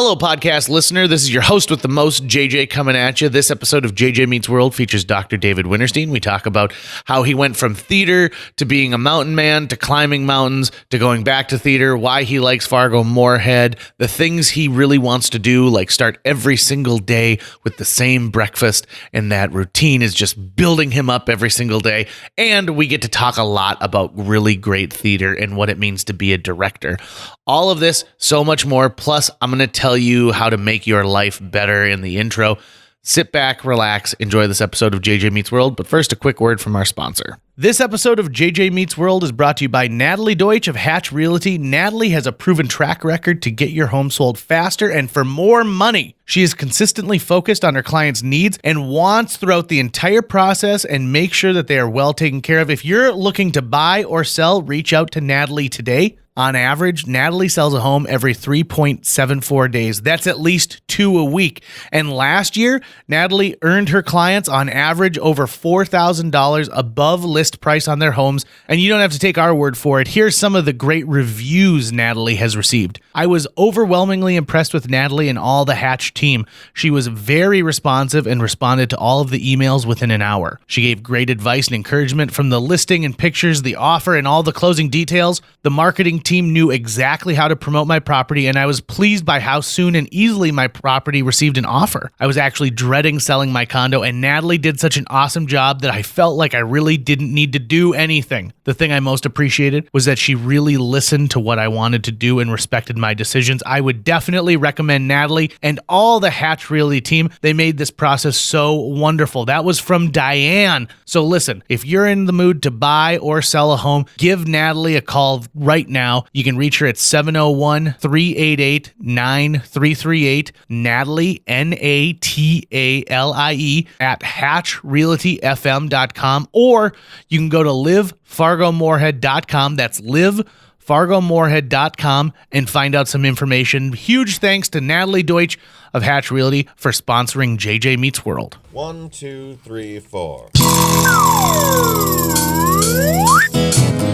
Hello, podcast listener. This is your host with the most, JJ, coming at you. This episode of JJ Meets World features Dr. David Wintersteen. We talk about how he went from theater to being a mountain man to climbing mountains to going back to theater, why he likes Fargo-Moorhead, the things he really wants to do, like start every single day with the same breakfast, and that routine is just building him up every single day. And we get to talk a lot about really great theater and what it means to be a director. All of this, so much more. Plus, I'm going to tell you how to make your life better in the intro. Sit back, relax, enjoy this episode of JJ Meets World. But first, a quick word from our sponsor. This episode of JJ Meets World is brought to you by Natalie Deutsch of Hatch Realty. Natalie has a proven track record to get your home sold faster and for more money. She is consistently focused on her clients' needs and wants throughout the entire process and make sure that they are well taken care of. If you're looking to buy or sell, reach out to Natalie today. On average, Natalie sells a home every 3.74 days. That's at least 2 a week. And last year, Natalie earned her clients on average over $4,000 above list price on their homes. And you don't have to take our word for it. Here's some of the great reviews Natalie has received. I was overwhelmingly impressed with Natalie and all the Hatch team. She was very responsive and responded to all of the emails within an hour. She gave great advice and encouragement from the listing and pictures, the offer, and all the closing details. The marketing team knew exactly how to promote my property, and I was pleased by how soon and easily my property received an offer. I was actually dreading selling my condo, and Natalie did such an awesome job that I felt like I really didn't need to do anything. The thing I most appreciated was that she really listened to what I wanted to do and respected my decisions. I would definitely recommend Natalie and all the Hatch Realty team. They made this process so wonderful. That was from Diane. So listen, if you're in the mood to buy or sell a home, give Natalie a call right now. You can reach her at 701-388-9338. Natalie, Natalie, at hatchrealtyfm.com, or you can go to livefargomoorhead.com. That's livefargomoorhead.com and find out some information. Huge thanks to Natalie Deutsch of Hatch Realty for sponsoring JJ Meets World. 1, 2, 3, 4.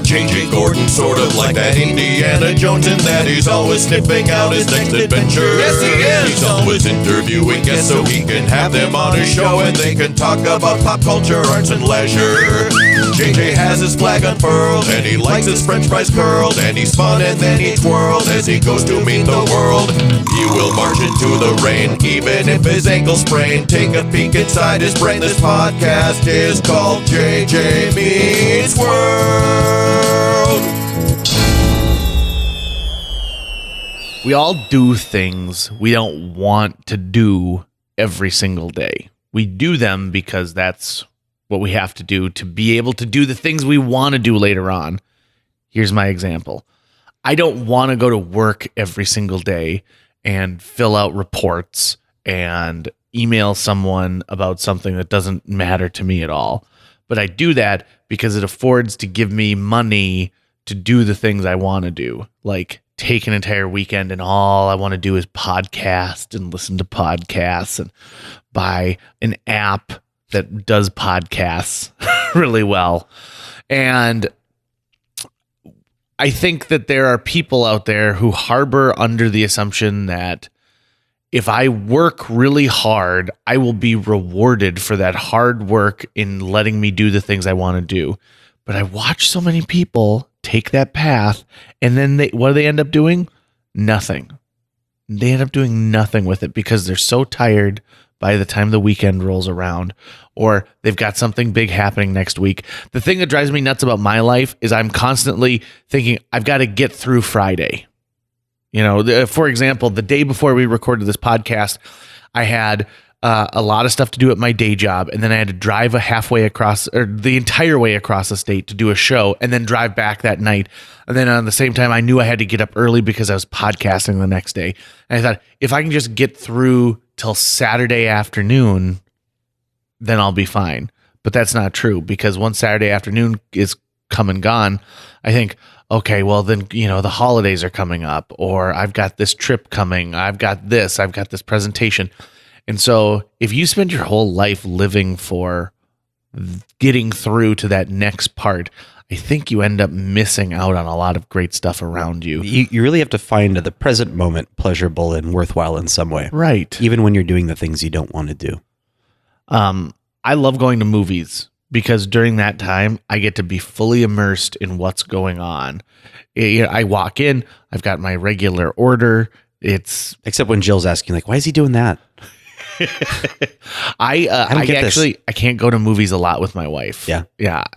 J.J. Gordon, sort of like that Indiana Jones, in that he's always sniffing out his next adventure. Yes, he is. He's always interviewing guests so he can have them on his show and they can talk about pop culture, arts, and leisure. J.J. has his flag unfurled and he likes his french fries curled, and he's fun and then he twirls as he goes to meet the world. He will march into the rain even if his ankle sprained. Take a peek inside his brain. This podcast is called J.J. Meets World. We all do things we don't want to do every single day. We do them because that's what we have to do to be able to do the things we want to do later on. Here's my example. I don't want to go to work every single day and fill out reports and email someone about something that doesn't matter to me at all. But I do that because it affords to give me money to do the things I want to do, like take an entire weekend and all I want to do is podcast and listen to podcasts and buy an app that does podcasts really well. And I think that there are people out there who harbor under the assumption that if I work really hard, I will be rewarded for that hard work in letting me do the things I want to do. But I watch so many people take that path, and then what do they end up doing? Nothing. They end up doing nothing with it because they're so tired by the time the weekend rolls around, or they've got something big happening next week. The thing that drives me nuts about my life is I'm constantly thinking I've got to get through Friday. You know, for example, the day before we recorded this podcast, I had a lot of stuff to do at my day job, and then I had to drive the entire way across the state to do a show, and then drive back that night. And then on the same time, I knew I had to get up early because I was podcasting the next day. And I thought, if I can just get through till Saturday afternoon, then I'll be fine. But that's not true, because once Saturday afternoon is come and gone, I think, okay, well then, the holidays are coming up, or I've got this trip coming. I've got this presentation. And so if you spend your whole life living for getting through to that next part, I think you end up missing out on a lot of great stuff around you. You really have to find the present moment pleasurable and worthwhile in some way. Right. Even when you're doing the things you don't want to do. I love going to movies because during that time, I get to be fully immersed in what's going on. I walk in, I've got my regular order. Except when Jill's asking, like, why is he doing that? I can't go to movies a lot with my wife. Yeah.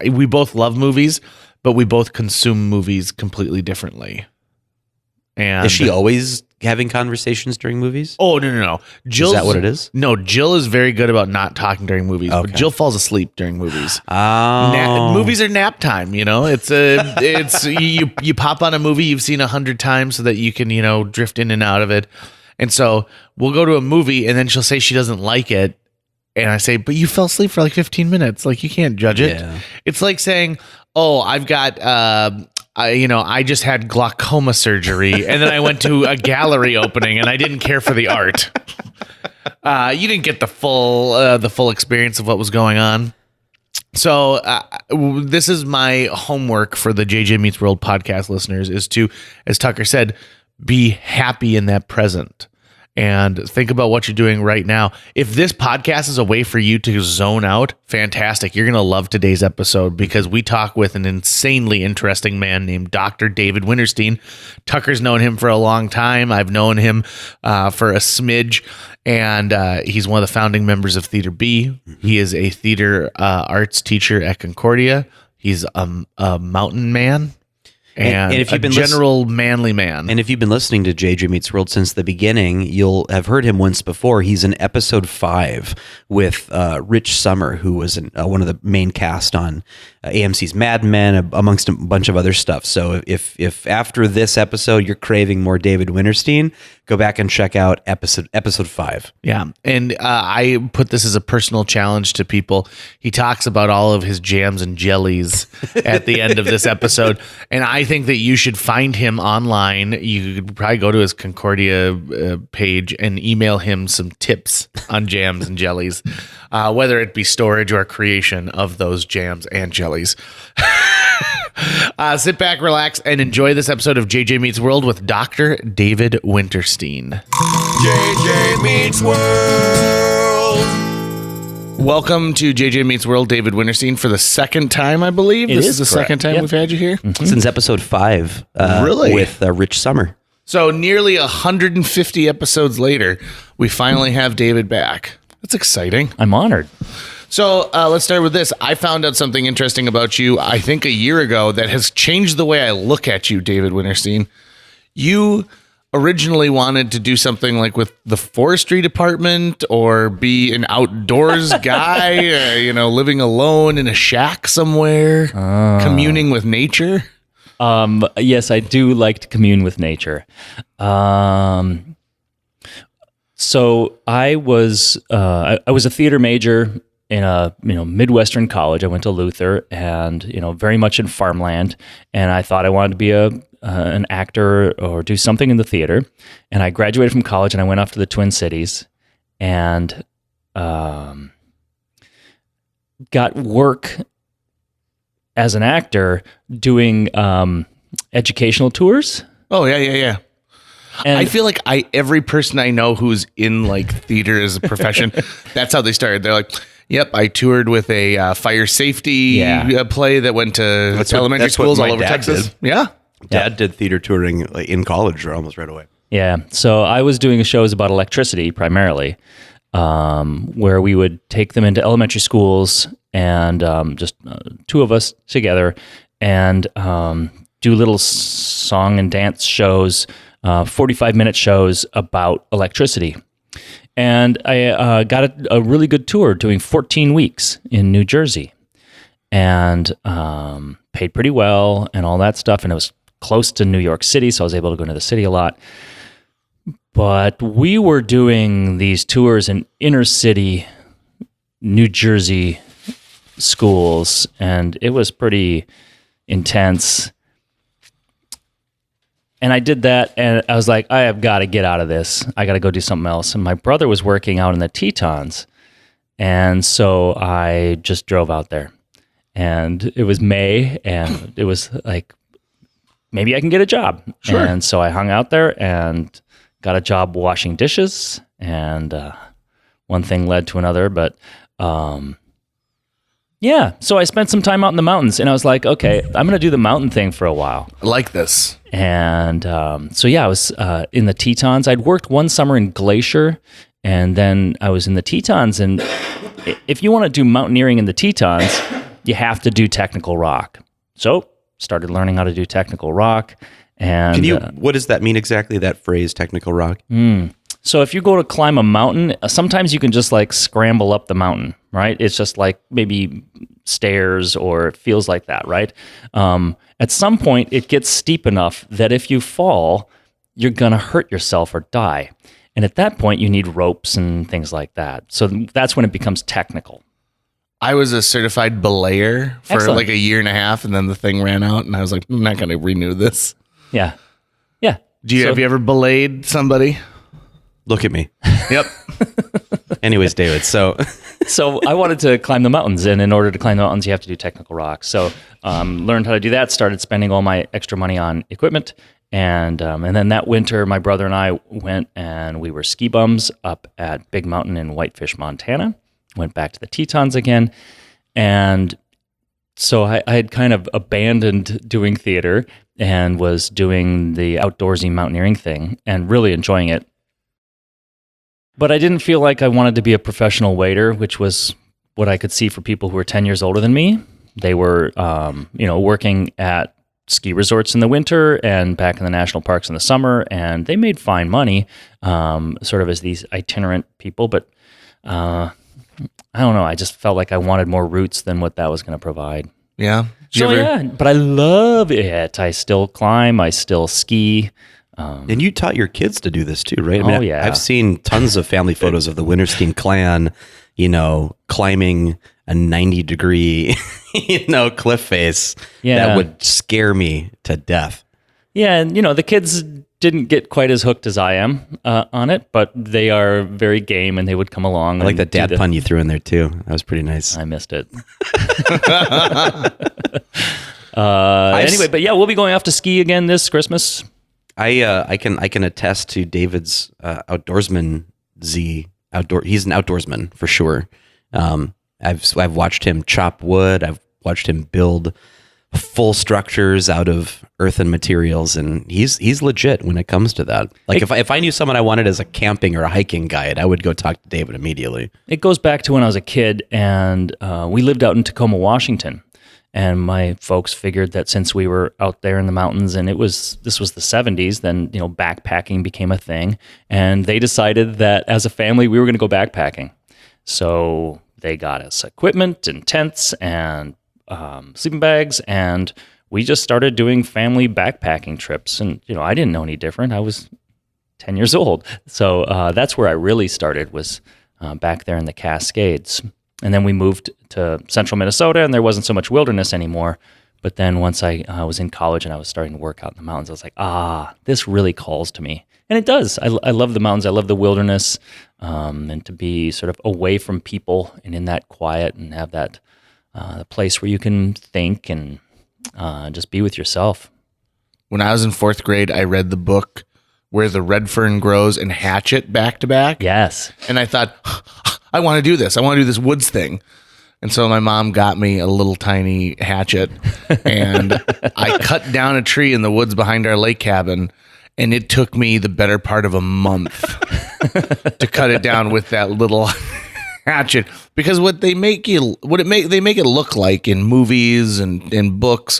We both love movies, but we both consume movies completely differently. And is she always having conversations during movies? Oh, no. Is that what it is? No, Jill is very good about not talking during movies. Okay. But Jill falls asleep during movies. Oh. Movies are nap time, It's you pop on a movie you've seen 100 times so that you can, drift in and out of it. And so we'll go to a movie and then she'll say she doesn't like it. And I say, but you fell asleep for like 15 minutes. Like, you can't judge it. Yeah. It's like saying, oh, I've got, I just had glaucoma surgery and then I went to a gallery opening and I didn't care for the art. You didn't get the full experience of what was going on. So this is my homework for the JJ Meets World podcast listeners is to, as Tucker said, be happy in that present and think about what you're doing right now. If this podcast is a way for you to zone out, fantastic. You're going to love today's episode because we talk with an insanely interesting man named Dr. David Wintersteen. Tucker's known him for a long time. I've known him for a smidge, and he's one of the founding members of Theater B. He is a theater arts teacher at Concordia. He's a mountain man. And if you've been general manly man. And if you've been listening to JJ Meets World since the beginning, you'll have heard him once before. He's in episode 5 with Rich Summer, who was one of the main cast on AMC's Mad Men, amongst a bunch of other stuff. So if after this episode you're craving more David Wintersteen, go back and check out episode 5. Yeah, and I put this as a personal challenge to people. He talks about all of his jams and jellies at the end of this episode, and I think that you should find him online. You could probably go to his Concordia page and email him some tips on jams and jellies, whether it be storage or creation of those jams and jellies. Sit back, relax, and enjoy this episode of JJ Meets World with Dr. David Wintersteen. JJ Meets World. Welcome to JJ Meets World, David Wintersteen, for the second time, I believe. This is the second time we've had you here. Mm-hmm. Since episode 5. Really? With Rich Summer. So nearly 150 episodes later, we finally have David back. That's exciting. I'm honored. So let's start with this. I found out something interesting about you, I think a year ago, that has changed the way I look at you, David Wintersteen. You originally wanted to do something like with the forestry department or be an outdoors guy, living alone in a shack somewhere, communing with nature. Yes, I do like to commune with nature. So I was a theater major in a Midwestern college. I went to Luther, and very much in farmland. And I thought I wanted to be an actor or do something in the theater. And I graduated from college, and I went off to the Twin Cities, and got work as an actor doing educational tours. Oh yeah. And I feel like every person I know who's in like theater as a profession, that's how they started. They're like, yep, I toured with a fire safety play that went to elementary schools all over Texas. Yeah. Dad did theater touring in college almost right away. Yeah. So I was doing shows about electricity primarily, where we would take them into elementary schools and just two of us together and do little song and dance shows, 45-minute shows about electricity. And I got a really good tour doing 14 weeks in New Jersey and paid pretty well and all that stuff. And it was close to New York City, so I was able to go into the city a lot. But we were doing these tours in inner city New Jersey schools, and it was pretty intense. And I did that, and I was like, I have got to get out of this. I got to go do something else. And my brother was working out in the Tetons, and so I just drove out there. and it was May, and it was like, maybe I can get a job. Sure. And so I hung out there and got a job washing dishes, and one thing led to another. But yeah, so I spent some time out in the mountains, and I was like, okay, I'm going to do the mountain thing for a while. I like this. And so yeah, I was in the Tetons. I'd worked one summer in Glacier, and then I was in the Tetons. And if you want to do mountaineering in the Tetons, you have to do technical rock. So started learning how to do technical rock. And Can you? What does that mean exactly? That phrase, technical rock. So if you go to climb a mountain, sometimes you can just like scramble up the mountain, right? It's just like maybe stairs, or it feels like that, right? At some point, it gets steep enough that if you fall, you're going to hurt yourself or die. And at that point, you need ropes and things like that. So that's when it becomes technical. I was a certified belayer for Excellent. like a year and a half, and then the thing ran out, and I was like, I'm not going to renew this. Yeah. Yeah. Have you ever belayed somebody? Look at me. Yep. Anyways, David. So I wanted to climb the mountains, and in order to climb the mountains, you have to do technical rock. So learned how to do that, started spending all my extra money on equipment. And then that winter, my brother and I went, and we were ski bums up at Big Mountain in Whitefish, Montana. Went back to the Tetons again. And so I had kind of abandoned doing theater and was doing the outdoorsy mountaineering thing and really enjoying it. But I didn't feel like I wanted to be a professional waiter, which was what I could see for people who were 10 years older than me. They were, working at ski resorts in the winter and back in the national parks in the summer, and they made fine money, sort of as these itinerant people. But I don't know. I just felt like I wanted more roots than what that was going to provide. Yeah. But I love it. I still climb. I still ski. And you taught your kids to do this too, right? I mean, yeah. I've seen tons of family photos of the Wintersteen clan, climbing a 90-degree, cliff face. Yeah. That would scare me to death. Yeah, and the kids didn't get quite as hooked as I am on it, but they are very game, and they would come along. I like that dad pun you threw in there too. That was pretty nice. I missed it. Anyway, but yeah, we'll be going off to ski again this Christmas. I can attest to David's outdoorsman outdoor. He's an outdoorsman for sure. I've watched him chop wood. I've watched him build full structures out of earthen materials, and he's legit when it comes to that. Like if I knew someone I wanted as a camping or a hiking guide, I would go talk to David immediately. It goes back to when I was a kid, and we lived out in Tacoma, Washington. And my folks figured that since we were out there in the mountains, and this was the 70s, then backpacking became a thing, and they decided that as a family we were going to go backpacking. So they got us equipment and tents and sleeping bags, and we just started doing family backpacking trips. And I didn't know any different. I was 10 years old, so that's where I really started, was back there in the Cascades. And then we moved to central Minnesota, and there wasn't so much wilderness anymore. But then once I was in college and I was starting to work out in the mountains, I was like, this really calls to me. And it does. I love the mountains. I love the wilderness, and to be sort of away from people and in that quiet and have that place where you can think and just be with yourself. When I was in 4th grade, I read the book Where the Red Fern Grows and Hatchet back to back. Yes. And I thought, I want to do this. I want to do this woods thing. And so my mom got me a little tiny hatchet, and I cut down a tree in the woods behind our lake cabin, and it took me the better part of a month to cut it down with that little hatchet. Because what they make it look like in movies and in books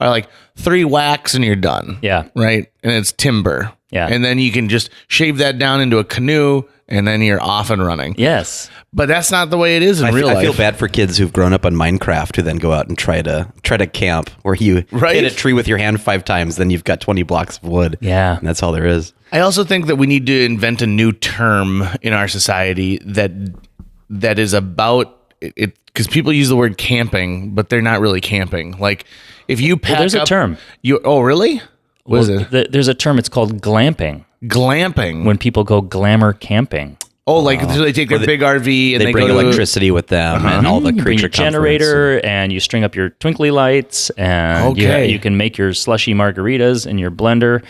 are like 3 whacks and you're done. Yeah. Right? And it's timber. Yeah. And then you can just shave that down into a canoe, and then you're off and running. Yes. But that's not the way it is in real life. I feel bad for kids who've grown up on Minecraft who then go out and try to camp, where you hit a tree with your hand 5 times, then you've got 20 blocks of wood. Yeah. And that's all there is. I also think that we need to invent a new term in our society that is about it, because people use the word camping, but they're not really camping. Like if you pack there's a term. Oh, really? What is it? There's a term. It's called glamping. Glamping. When people go glamour camping. Oh, like so they take their big RV and they bring go to electricity with them and all the You bring creature your generator and you string up your twinkly lights and you can make your slushy margaritas in your blender.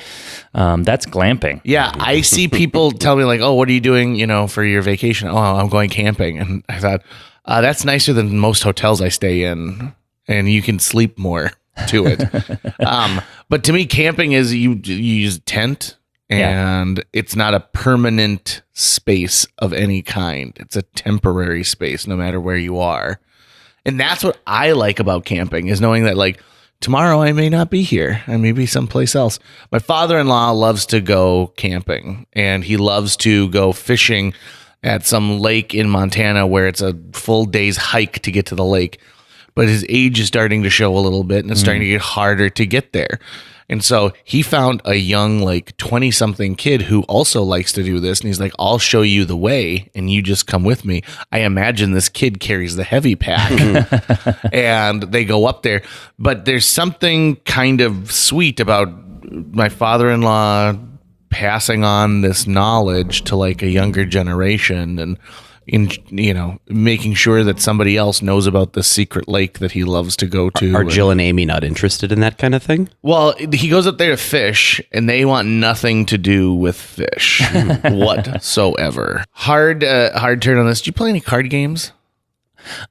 That's glamping. Yeah, I see people tell me like, "Oh, what are you doing? For your vacation?" "Oh, I'm going camping." And I thought that's nicer than most hotels I stay in, and you can sleep more to it. But to me, camping is you use a tent. And it's not a permanent space of any kind. It's a temporary space, no matter where you are. And that's what I like about camping, is knowing that, like, tomorrow I may not be here. I may be someplace else. My father-in-law loves to go camping, and he loves to go fishing at some lake in Montana where it's a full day's hike to get to the lake. But his age is starting to show a little bit, and it's starting to get harder to get there. And so he found a young, like 20-something kid who also likes to do this. And he's like, "I'll show you the way and you just come with me." I imagine this kid carries the heavy pack and they go up there. But there's something kind of sweet about my father-in-law passing on this knowledge to like a younger generation and making sure that somebody else knows about the secret lake that he loves to go to. Are Jill and Amy not interested in that kind of thing? Well, he goes up there to fish, and they want nothing to do with fish whatsoever. Hard turn on this. Do you play any card games?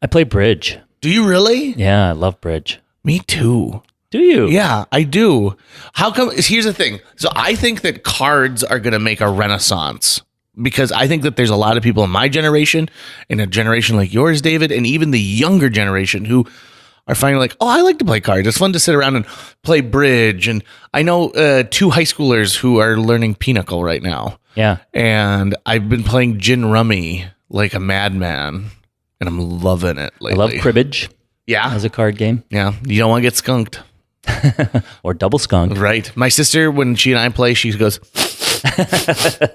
I play bridge. Do you really? Yeah, I love bridge. Me too. Do you? Yeah, I do. How come? Here's the thing. So I think that cards are going to make a renaissance. Because I think that there's a lot of people in my generation, in a generation like yours, David, and even the younger generation who are finding like, "Oh, I like to play cards. It's fun to sit around and play bridge." And I know 2 high schoolers who are learning Pinochle right now. Yeah. And I've been playing gin rummy like a madman, and I'm loving it lately. I love cribbage. Yeah. As a card game. Yeah. You don't want to get skunked. Or double skunk. Right. My sister, when she and I play, she goes...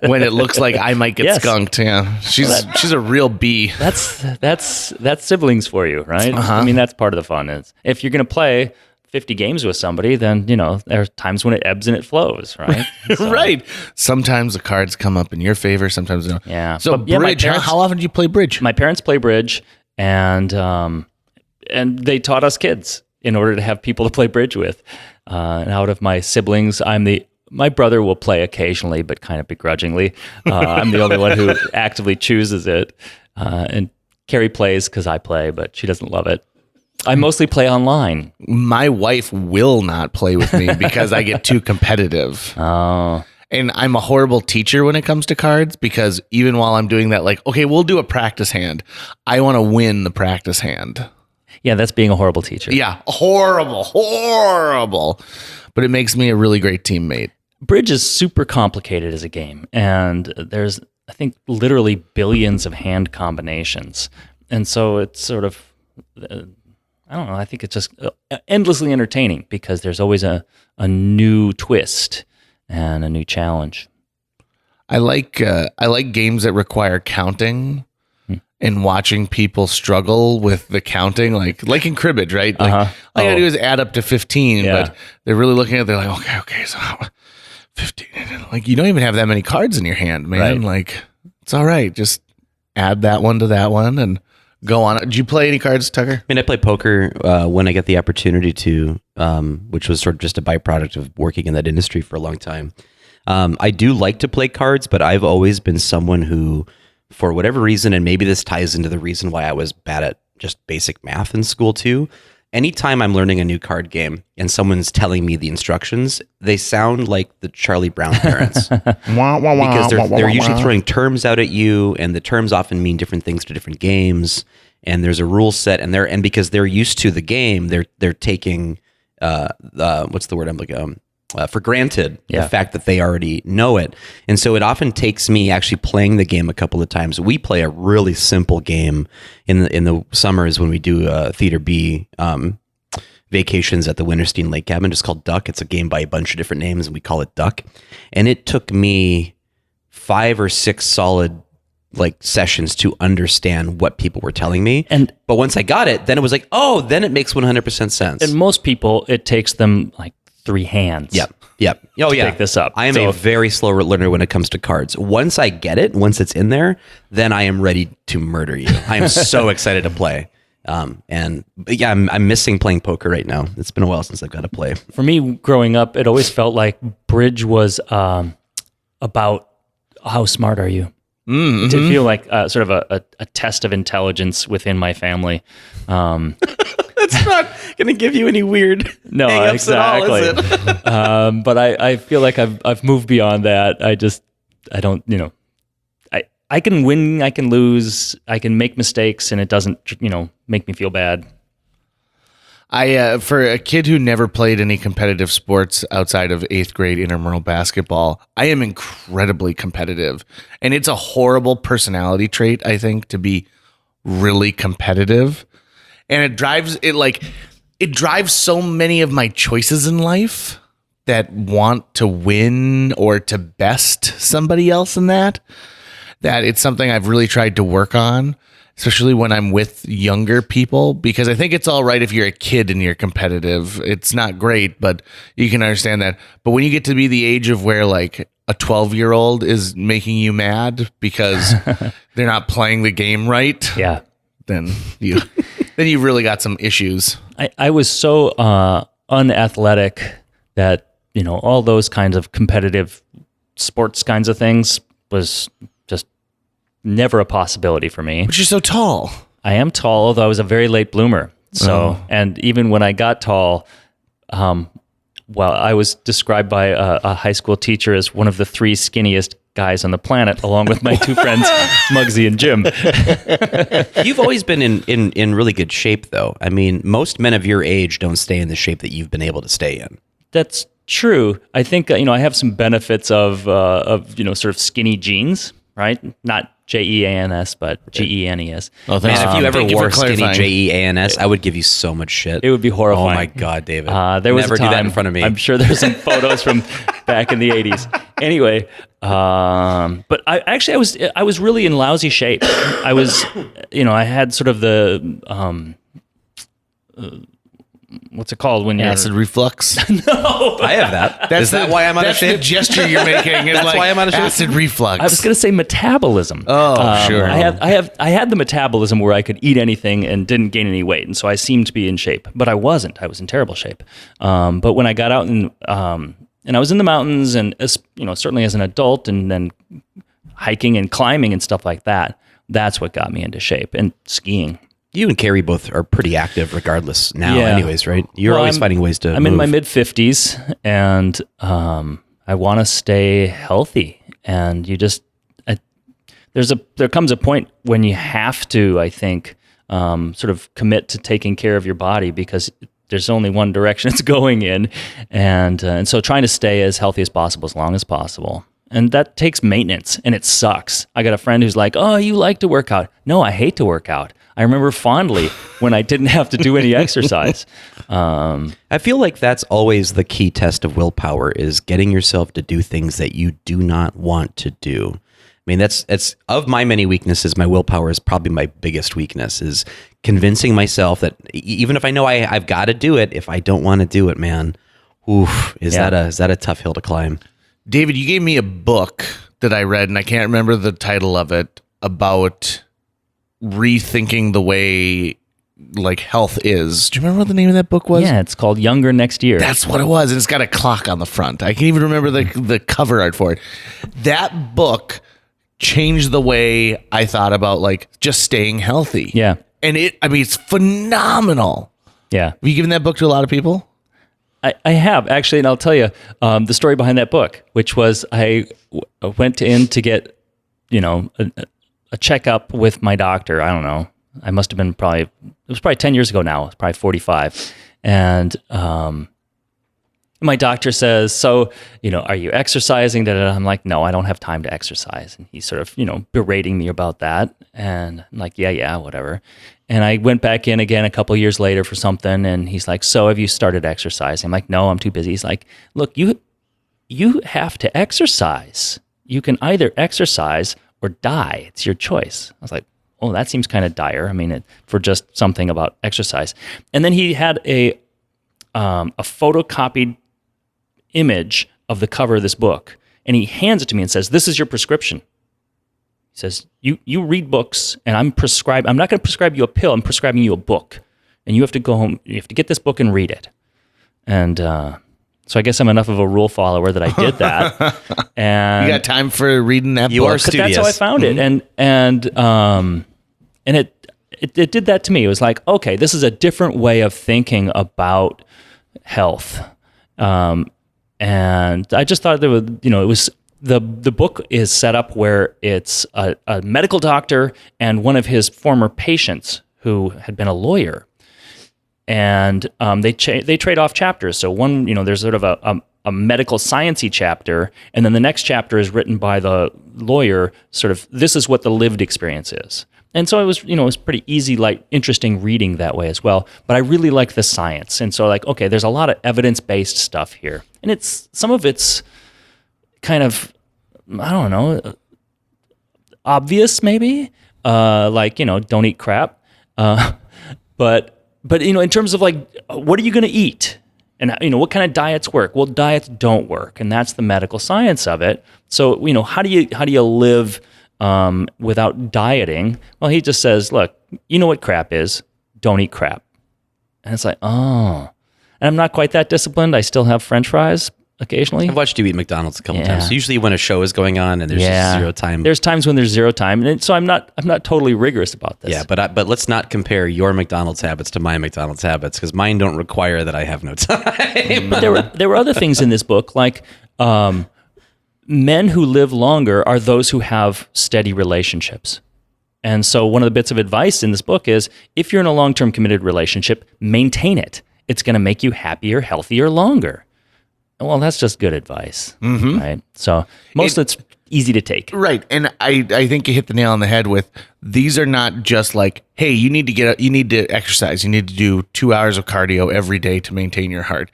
when it looks like I might get skunked. Yeah. She's a real bee. That's siblings for you, right? Uh-huh. I mean, that's part of the fun. Is if you're going to play 50 games with somebody, then, there are times when it ebbs and it flows, right? So, right. Sometimes the cards come up in your favor, sometimes no. Yeah. So bridge, how often do you play bridge? My parents play bridge, and they taught us kids in order to have people to play bridge with. And out of my siblings, my brother will play occasionally, but kind of begrudgingly. I'm the only one who actively chooses it. And Carrie plays because I play, but she doesn't love it. I mostly play online. My wife will not play with me because I get too competitive. Oh. And I'm a horrible teacher when it comes to cards, because even while I'm doing that, like, okay, we'll do a practice hand. I want to win the practice hand. Yeah, that's being a horrible teacher. Yeah, horrible. But it makes me a really great teammate. Bridge is super complicated as a game, and there's, I think, literally billions of hand combinations. And so it's sort of, I don't know, I think it's just endlessly entertaining because there's always a new twist and a new challenge. I like games that require counting and watching people struggle with the counting, like in cribbage, right? Like, all you gotta do is add up to 15, but they're really looking at, they're like, okay, so 15. Like, you don't even have that many cards in your hand, man. Right. Like, it's all right. Just add that one to that one and go on. Did you play any cards, Tucker? I mean, I play poker when I get the opportunity to, which was sort of just a byproduct of working in that industry for a long time. I do like to play cards, but I've always been someone who, for whatever reason, and maybe this ties into the reason why I was bad at just basic math in school too, anytime I'm learning a new card game and someone's telling me the instructions, they sound like the Charlie Brown parents. Because they're usually throwing terms out at you, and the terms often mean different things to different games, and there's a rule set, and because they're used to the game, they're taking what's the word I'm looking for granted, the fact that they already know it. And so it often takes me actually playing the game a couple of times. We play a really simple game in the summers when we do Theater B vacations at the Wintersteen Lake Cabin, just called Duck. It's a game by a bunch of different names, and we call it Duck. And it took me 5 or 6 solid sessions to understand what people were telling me. But once I got it, then it was like, oh, then it makes 100% sense. And most people, it takes them 3 hands. Yep. Oh yeah. Pick this up. I am a very slow learner when it comes to cards. Once I get it, once it's in there, then I am ready to murder you. I am so excited to play. And yeah, I'm missing playing poker right now. It's been a while since I've got to play. For me, growing up, it always felt like bridge was about how smart are you. Mm-hmm. To feel like sort of a test of intelligence within my family. That's not going to give you any weird No, hang-ups exactly. at all, is it? But I feel like I've moved beyond that. I don't, I can win, I can lose, I can make mistakes, and it doesn't, make me feel bad. For a kid who never played any competitive sports outside of 8th grade intramural basketball, I am incredibly competitive. And it's a horrible personality trait, I think, to be really competitive. And it drives so many of my choices in life that want to win or to best somebody else in that it's something I've really tried to work on, especially when I'm with younger people, because I think it's all right if you're a kid and you're competitive. It's not great, but you can understand that. But when you get to be the age of where like a 12-year-old is making you mad because they're not playing the game right, Yeah. then you've really got some issues. I was so unathletic that, all those kinds of competitive sports kinds of things was just never a possibility for me. But you're so tall. I am tall, although I was a very late bloomer. So, and even when I got tall, I was described by a high school teacher as one of the 3 skinniest guys on the planet, along with my 2 friends, Muggsy and Jim. You've always been in really good shape, though. I mean, most men of your age don't stay in the shape that you've been able to stay in. That's true. I think, I have some benefits of sort of skinny jeans, right? Not Jeans, but Genes. Oh, thanks. Man, if you ever Thank you for wore skinny clarifying. Jeans, I would give you so much shit. It would be horrifying. Oh my God, David. There was Never a time, do that in front of me. I'm sure there's some photos from back in the 80s. Anyway, but I was really in lousy shape. I was, I had sort of the, what's it called when you're Acid reflux. No, I have that. Is that why I'm out of That's shape? the gesture you're making. That's why I'm out of shape? Acid reflux. I was going to say metabolism. Oh, sure. I had the metabolism where I could eat anything and didn't gain any weight, and so I seemed to be in shape, but I wasn't. I was in terrible shape. But when I got out and I was in the mountains, and certainly as an adult, and then hiking and climbing and stuff like that, that's what got me into shape, and skiing. You and Carrie both are pretty active regardless now anyways, right? You're Well, always finding ways to I'm move. in my mid-50s, and I want to stay healthy. And there comes a point when you have to, I think, sort of commit to taking care of your body, because there's only one direction it's going in. And so trying to stay as healthy as possible, as long as possible. And that takes maintenance, and it sucks. I got a friend who's like, "Oh, you like to work out." No, I hate to work out. I remember fondly when I didn't have to do any exercise. I feel like that's always the key test of willpower, is getting yourself to do things that you do not want to do. I mean, that's of my many weaknesses, my willpower is probably my biggest weakness, is convincing myself that even if I know I've got to do it, if I don't want to do it, man, is that a tough hill to climb? David, you gave me a book that I read, and I can't remember the title of it, about rethinking the way like health is. Do you remember what the name of that book was? Yeah, it's called Younger Next Year. That's what it was. And it's got a clock on the front. I can't even remember the cover art for it. That book changed the way I thought about like just staying healthy. Yeah. And it's phenomenal. Yeah. Have you given that book to a lot of people? I have, actually, and I'll tell you the story behind that book, which was I went in to get, a checkup with my doctor. I don't know. I must have been it was probably 10 years ago now. It's probably 45. And my doctor says, "So, are you exercising?" I'm like, "No, I don't have time to exercise." And he's sort of, berating me about that. And I'm like, yeah, whatever. And I went back in again a couple of years later for something. And he's like, "So have you started exercising?" I'm like, "No, I'm too busy." He's like, "Look, you have to exercise. You can either exercise or die. It's your choice." I was like, "Oh, that seems kind of dire." I mean, for just something about exercise. And then he had a photocopied image of the cover of this book, and he hands it to me and says, "This is your prescription." He says, "You read books, and I'm not going to prescribe you a pill. I'm prescribing you a book, and you have to go home. You have to get this book and read it." And so I guess I'm enough of a rule follower that I did that. And you got time for reading that You book? are studious. that's how I found it, and it did that to me. It was like, okay, this is a different way of thinking about health, and I just thought there was, it was the book is set up where it's a medical doctor and one of his former patients who had been a lawyer. And they trade off chapters. So one, there's sort of a medical sciencey chapter, and then the next chapter is written by the lawyer. Sort of, this is what the lived experience is. And so it was pretty easy, like interesting reading that way as well. But I really like the science, and so like, okay, there's a lot of evidence-based stuff here, and some of it's kind of, I don't know, obvious maybe, like don't eat crap, but in terms of like, what are you going to eat? And what kind of diets work? Well, diets don't work, and that's the medical science of it. So how do you live without dieting? Well, he just says, look, you know what crap is? Don't eat crap. And it's like, oh. And I'm not quite that disciplined. I still have French fries occasionally. I've watched you eat McDonald's a couple times. So usually when a show is going on and there's just zero time. There's times when there's zero time, and so I'm not totally rigorous about this. Yeah, but let's not compare your McDonald's habits to my McDonald's habits, because mine don't require that I have no time. But there were other things in this book, like men who live longer are those who have steady relationships. And so one of the bits of advice in this book is, if you're in a long-term committed relationship, maintain it. It's going to make you happier, healthier, longer. Well, that's just good advice, right? So most of it's easy to take. Right. And I think you hit the nail on the head with, these are not just like, hey, you need to exercise. You need to do 2 hours of cardio every day to maintain your heart.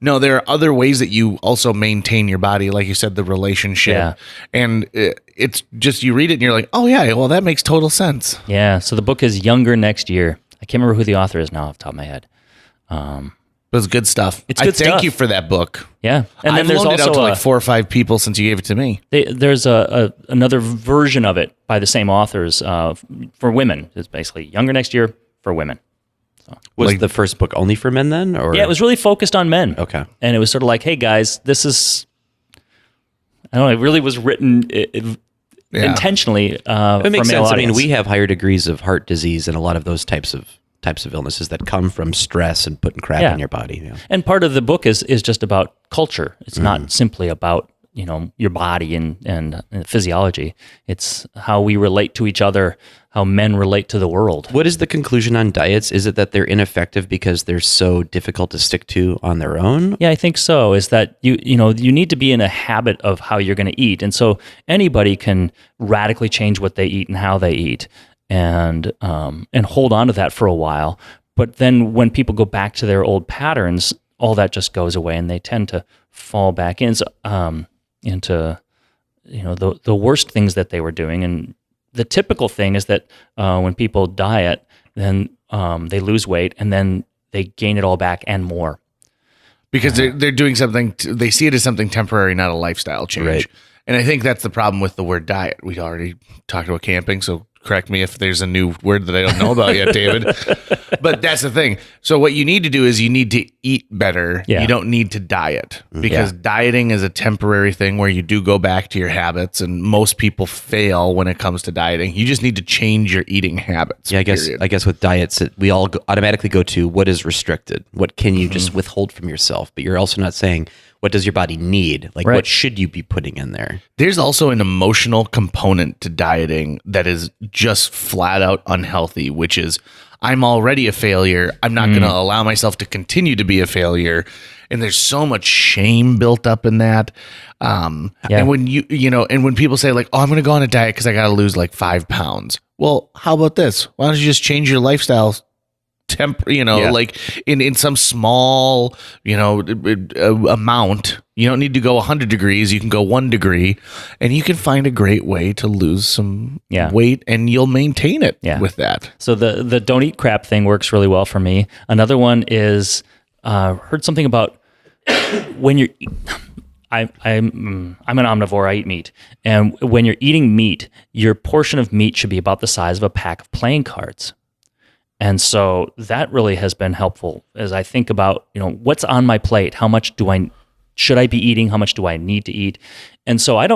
No, there are other ways that you also maintain your body. Like you said, the relationship. Yeah. And it's just, you read it and you're like, oh yeah, well, that makes total sense. Yeah. So the book is Younger Next Year. I can't remember who the author is now off the top of my head. It was good stuff. It's good stuff. Thank you for that book. Yeah. And then there's loaned it out to like 4 or 5 people since you gave it to me. There's another version of it by the same authors for women. It's basically Younger Next Year for women. So. Was the first book only for men then? Or? Yeah, it was really focused on men. Okay. And it was sort of like, hey guys, this is, I don't know, it really was written intentionally it makes for male sense. audience. I mean, we have higher degrees of heart disease and a lot of those types of illnesses that come from stress and putting crap in your body. Yeah. And part of the book is just about culture. It's not simply about, your body and physiology. It's how we relate to each other, how men relate to the world. What is the conclusion on diets? Is it that they're ineffective because they're so difficult to stick to on their own? Yeah, I think so. Is that you need to be in a habit of how you're going to eat. And so anybody can radically change what they eat and how they eat. And hold on to that for a while. But then when people go back to their old patterns, all that just goes away, and they tend to fall back into the worst things that they were doing. And the typical thing is that when people diet, then they lose weight, and then they gain it all back and more. Because they're doing something, they see it as something temporary, not a lifestyle change. Right. And I think that's the problem with the word diet. We already talked about camping, so correct me if there's a new word that I don't know about yet, David. But that's the thing. So what you need to do is you need to eat better. Yeah. You don't need to diet, because dieting is a temporary thing where you do go back to your habits, and most people fail when it comes to dieting. You just need to change your eating habits. Yeah, I guess with diets, we all automatically go to what is restricted. What can you just withhold from yourself? But you're also not saying, what does your body need? Like, what should you be putting in there? There's also an emotional component to dieting that is just flat out unhealthy, which is, I'm already a failure. I'm not going to allow myself to continue to be a failure. And there's so much shame built up in that. And when and when people say like, oh, I'm going to go on a diet because I got to lose like 5 pounds. Well, how about this? Why don't you just change your lifestyle? Like in some small, amount. You don't need to go 100 degrees. You can go 1 degree, and you can find a great way to lose some weight, and you'll maintain it with that. So the don't eat crap thing works really well for me. Another one is heard something about when you're, I'm an omnivore. I eat meat, and when you're eating meat, your portion of meat should be about the size of a pack of playing cards. And so that really has been helpful as I think about, what's on my plate? How much should I be eating? How much do I need to eat? And so I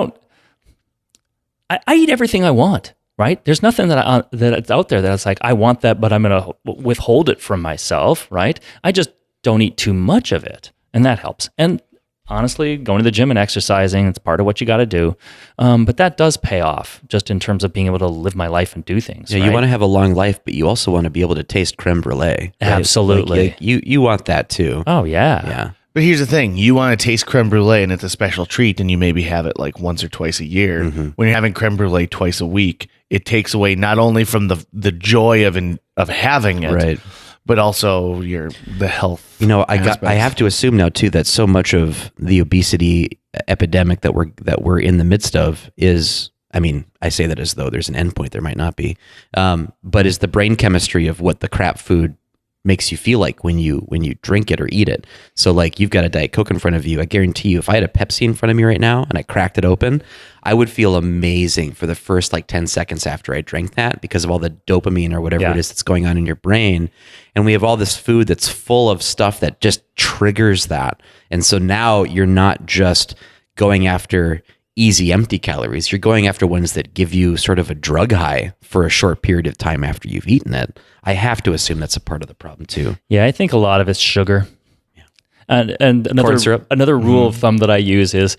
eat everything I want, right? There's nothing that's out there that's like, I want that, but I'm going to withhold it from myself, right? I just don't eat too much of it. And that helps. And honestly, going to the gym and exercising, it's part of what you got to do. But that does pay off just in terms of being able to live my life and do things. Yeah, right? You want to have a long life, but you also want to be able to taste creme brulee. Right? Absolutely. Like, you want that too. Oh, yeah. Yeah. But here's the thing. You want to taste creme brulee and it's a special treat and you maybe have it like once or twice a year. Mm-hmm. When you're having creme brulee twice a week, it takes away not only from the joy of having it, Right. but also the health. I have to assume now too that so much of the obesity epidemic that we're in the midst of is, I mean, I say that as though there's an endpoint. There might not be, but is the brain chemistry of what the crap food makes you feel like when you drink it or eat it. So like you've got a Diet Coke in front of you. I guarantee you, if I had a Pepsi in front of me right now and I cracked it open, I would feel amazing for the first like 10 seconds after I drank that because of all the dopamine or whatever it is that's going on in your brain. And we have all this food that's full of stuff that just triggers that. And so now you're not just going after easy empty calories. You're going after ones that give you sort of a drug high for a short period of time after you've eaten it. I have to assume that's a part of the problem too. Yeah, I think a lot of it's sugar. Yeah. And Corn syrup. Another rule of thumb that I use is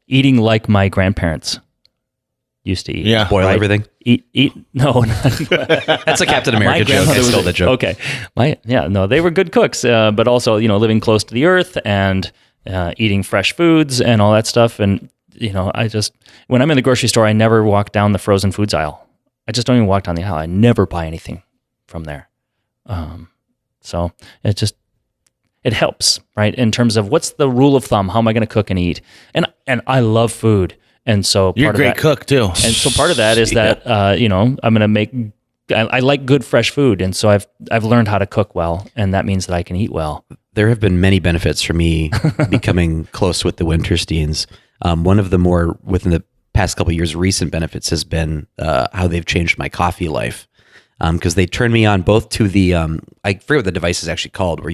eating like my grandparents used to eat. Yeah. Boil everything. Eat. No, That's a Captain America joke. I stole the joke. Okay. They were good cooks, but also, living close to the earth and eating fresh foods and all that stuff. And, when I'm in the grocery store, I never walk down the frozen foods aisle. I just don't even walk down the aisle. I never buy anything from there. So it helps, right? In terms of what's the rule of thumb? How am I going to cook and eat? And I love food. And so you're a great cook too. And so part of that is that, I'm going to make, I like good fresh food. And so I've learned how to cook well, and that means that I can eat well. There have been many benefits for me becoming close with the Wintersteens. One of the more, within the past couple of years, recent benefits has been how they've changed my coffee life. Because they turned me on both to the, I forget what the device is actually called, where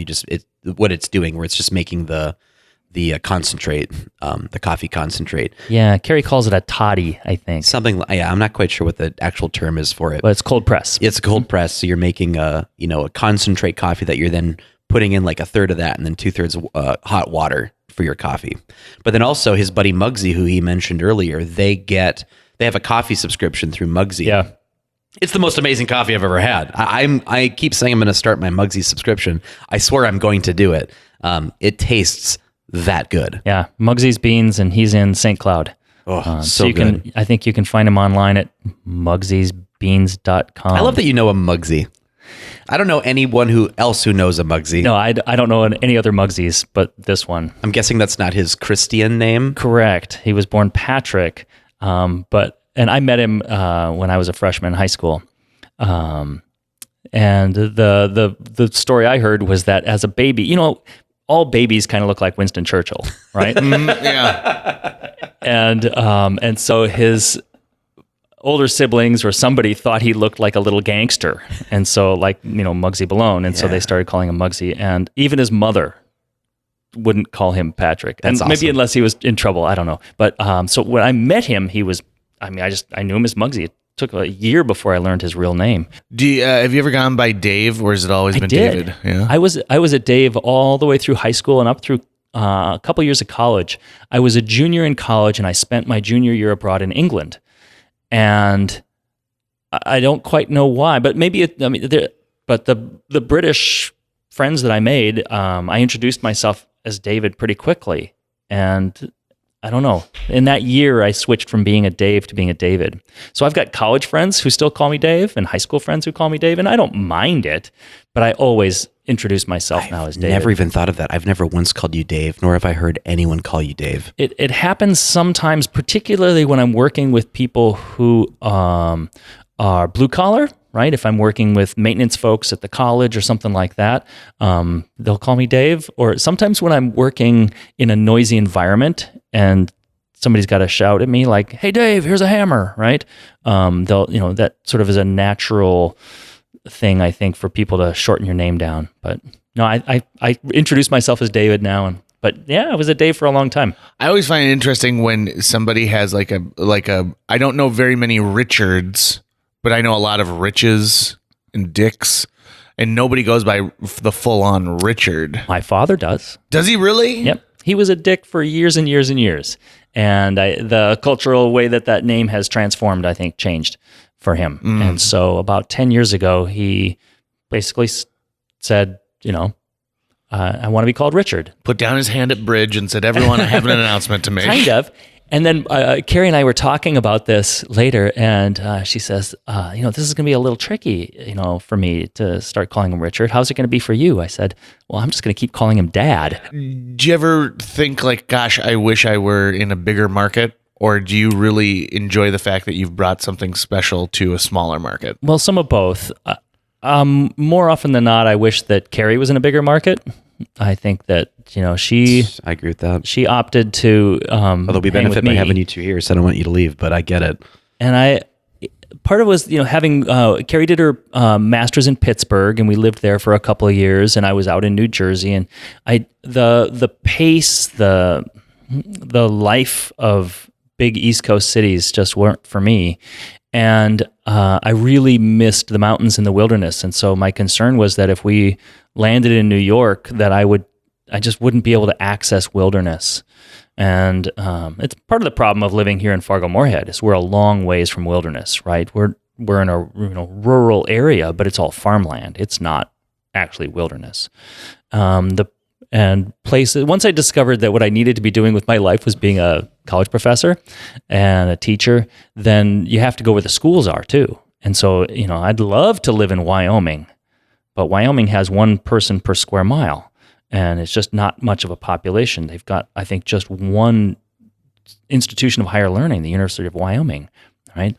what it's doing, where it's just making the concentrate, the coffee concentrate. Yeah, Carrie calls it a toddy, I think. Something, I'm not quite sure what the actual term is for it. But it's cold press. It's a cold press, so you're making a concentrate coffee that you're then putting in like a third of that and then 2/3 hot water for your coffee. But then also his buddy Muggsy, who he mentioned earlier, they have a coffee subscription through Muggsy. Yeah. It's the most amazing coffee I've ever had. I keep saying I'm going to start my Muggsy subscription. I swear I'm going to do it. It tastes that good. Yeah, Muggsy's Beans, and he's in St. Cloud. Oh, so good. I think you can find him online at muggsy'sbeans.com. I love that you know a Muggsy. I don't know anyone else who knows a Muggsy. No, I don't know any other Muggsy's, but this one. I'm guessing that's not his Christian name. Correct. He was born Patrick, and I met him when I was a freshman in high school. And the story I heard was that as a baby, all babies kind of look like Winston Churchill, right? Yeah. And so his older siblings or somebody thought he looked like a little gangster. And so Muggsy Malone. And so they started calling him Muggsy. And even his mother wouldn't call him Patrick. That's and maybe awesome. unless he was in trouble. I don't know. But so when I met him, I knew him as Muggsy. It took a year before I learned his real name. Have you ever gone by Dave, or has it always been did. David? Yeah. I was at Dave all the way through high school and up through a couple years of college. I was a junior in college, and I spent my junior year abroad in England. And I don't quite know why, but maybe the British friends that I made, I introduced myself as David pretty quickly, and I don't know. In that year, I switched from being a Dave to being a David. So I've got college friends who still call me Dave and high school friends who call me Dave, and I don't mind it, but I always introduce myself now as David. Never even thought of that. I've never once called you Dave, nor have I heard anyone call you Dave. It happens sometimes, particularly when I'm working with people who are blue collar, right? If I'm working with maintenance folks at the college or something like that, they'll call me Dave. Or sometimes when I'm working in a noisy environment and somebody's got to shout at me like, "Hey, Dave, here's a hammer," right? They'll, that sort of is a natural thing, I think, for people to shorten your name down. But no, I introduce myself as David now, but yeah, I was a Dave for a long time. I always find it interesting when somebody has like a I don't know very many Richards, but I know a lot of Riches and Dicks, and nobody goes by the full on Richard. My father does. Does he really? Yep. He was a Dick for years and years and years. And the cultural way that name has transformed, I think, changed for him. And so about 10 years ago, he basically said, I want to be called Richard. Put down his hand at bridge and said, "Everyone, I have an announcement to make." Kind of. And then Carrie and I were talking about this later, and she says, this is going to be a little tricky, for me to start calling him Richard. How's it going to be for you? I said, well, I'm just going to keep calling him Dad. Do you ever think like, gosh, I wish I were in a bigger market? Or do you really enjoy the fact that you've brought something special to a smaller market? Well, some of both. More often than not, I wish that Carrie was in a bigger market. I think that, I agree with that. She opted to although we benefit by having you two here, so I don't want you to leave, but I get it. And part of it was, having Carrie did her master's in Pittsburgh, and we lived there for a couple of years, and I was out in New Jersey, and the pace, the life of big East Coast cities just weren't for me. And I really missed the mountains and the wilderness. And so my concern was that if we landed in New York, that I just wouldn't be able to access wilderness. And it's part of the problem of living here in Fargo-Moorhead is we're a long ways from wilderness, right? We're in a rural area, but it's all farmland. It's not actually wilderness. Once I discovered that what I needed to be doing with my life was being a college professor and a teacher, then you have to go where the schools are too. And so, I'd love to live in Wyoming, but Wyoming has one person per square mile, and it's just not much of a population. They've got, I think, just one institution of higher learning, the University of Wyoming, right?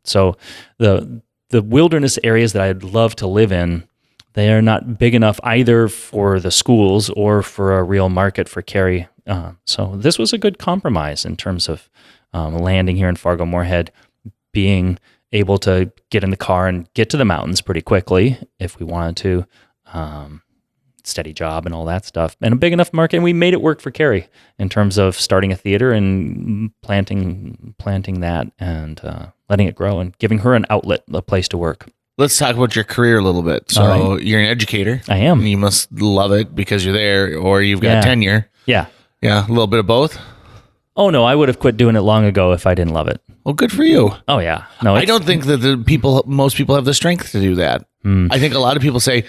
So the wilderness areas that I'd love to live in, they are not big enough either for the schools or for a real market for Carrie. So this was a good compromise in terms of landing here in Fargo-Moorhead, being able to get in the car and get to the mountains pretty quickly if we wanted to, steady job and all that stuff, and a big enough market. And we made it work for Carrie in terms of starting a theater and planting that and letting it grow and giving her an outlet, a place to work. Let's talk about your career a little bit. So You're an educator. I am. And you must love it because you're there, or you've got tenure. Yeah. Yeah, a little bit of both. Oh no, I would have quit doing it long ago if I didn't love it. Well, good for you. Oh yeah. No, I don't think that most people have the strength to do that. I think a lot of people say,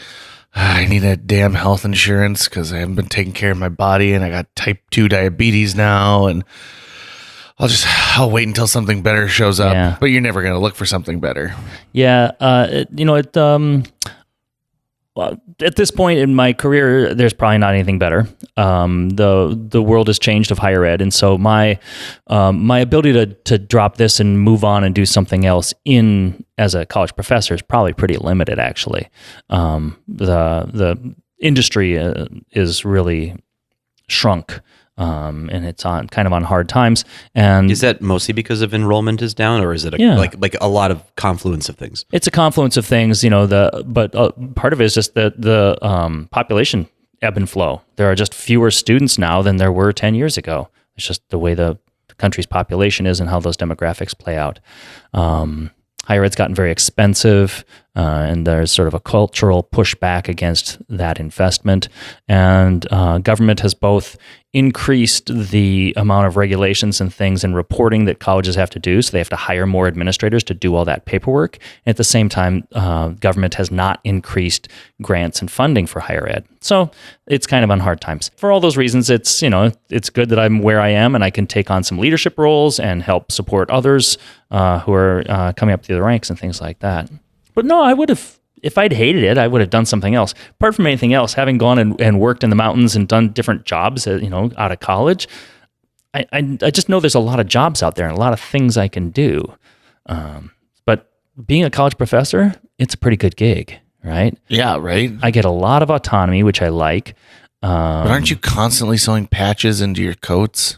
I need a damn health insurance because I haven't been taking care of my body and I got type 2 diabetes now, and I'll wait until something better shows up. Yeah. But you're never going to look for something better. Yeah. At this point in my career, there's probably not anything better. The world has changed of higher ed. And so my ability to drop this and move on and do something else as a college professor is probably pretty limited, actually. The industry is really shrunk. And it's kind of on hard times. And is that mostly because of enrollment is down, or is it like a lot of confluence of things? It's a confluence of things, but part of it is just the population ebb and flow. There are just fewer students now than there were 10 years ago. It's just the way the country's population is and how those demographics play out. Higher ed's gotten very expensive, and there's sort of a cultural pushback against that investment. And government has both increased the amount of regulations and things and reporting that colleges have to do, so they have to hire more administrators to do all that paperwork. And at the same time, government has not increased grants and funding for higher ed. So it's kind of on hard times. For all those reasons, it's good that I'm where I am and I can take on some leadership roles and help support others who are coming up through the ranks and things like that. But no, I would have, if I'd hated it, I would have done something else. Apart from anything else, having gone and worked in the mountains and done different jobs, out of college, I just know there's a lot of jobs out there and a lot of things I can do. But being a college professor, it's a pretty good gig, right? Yeah, right. I get a lot of autonomy, which I like. But aren't you constantly sewing patches into your coats?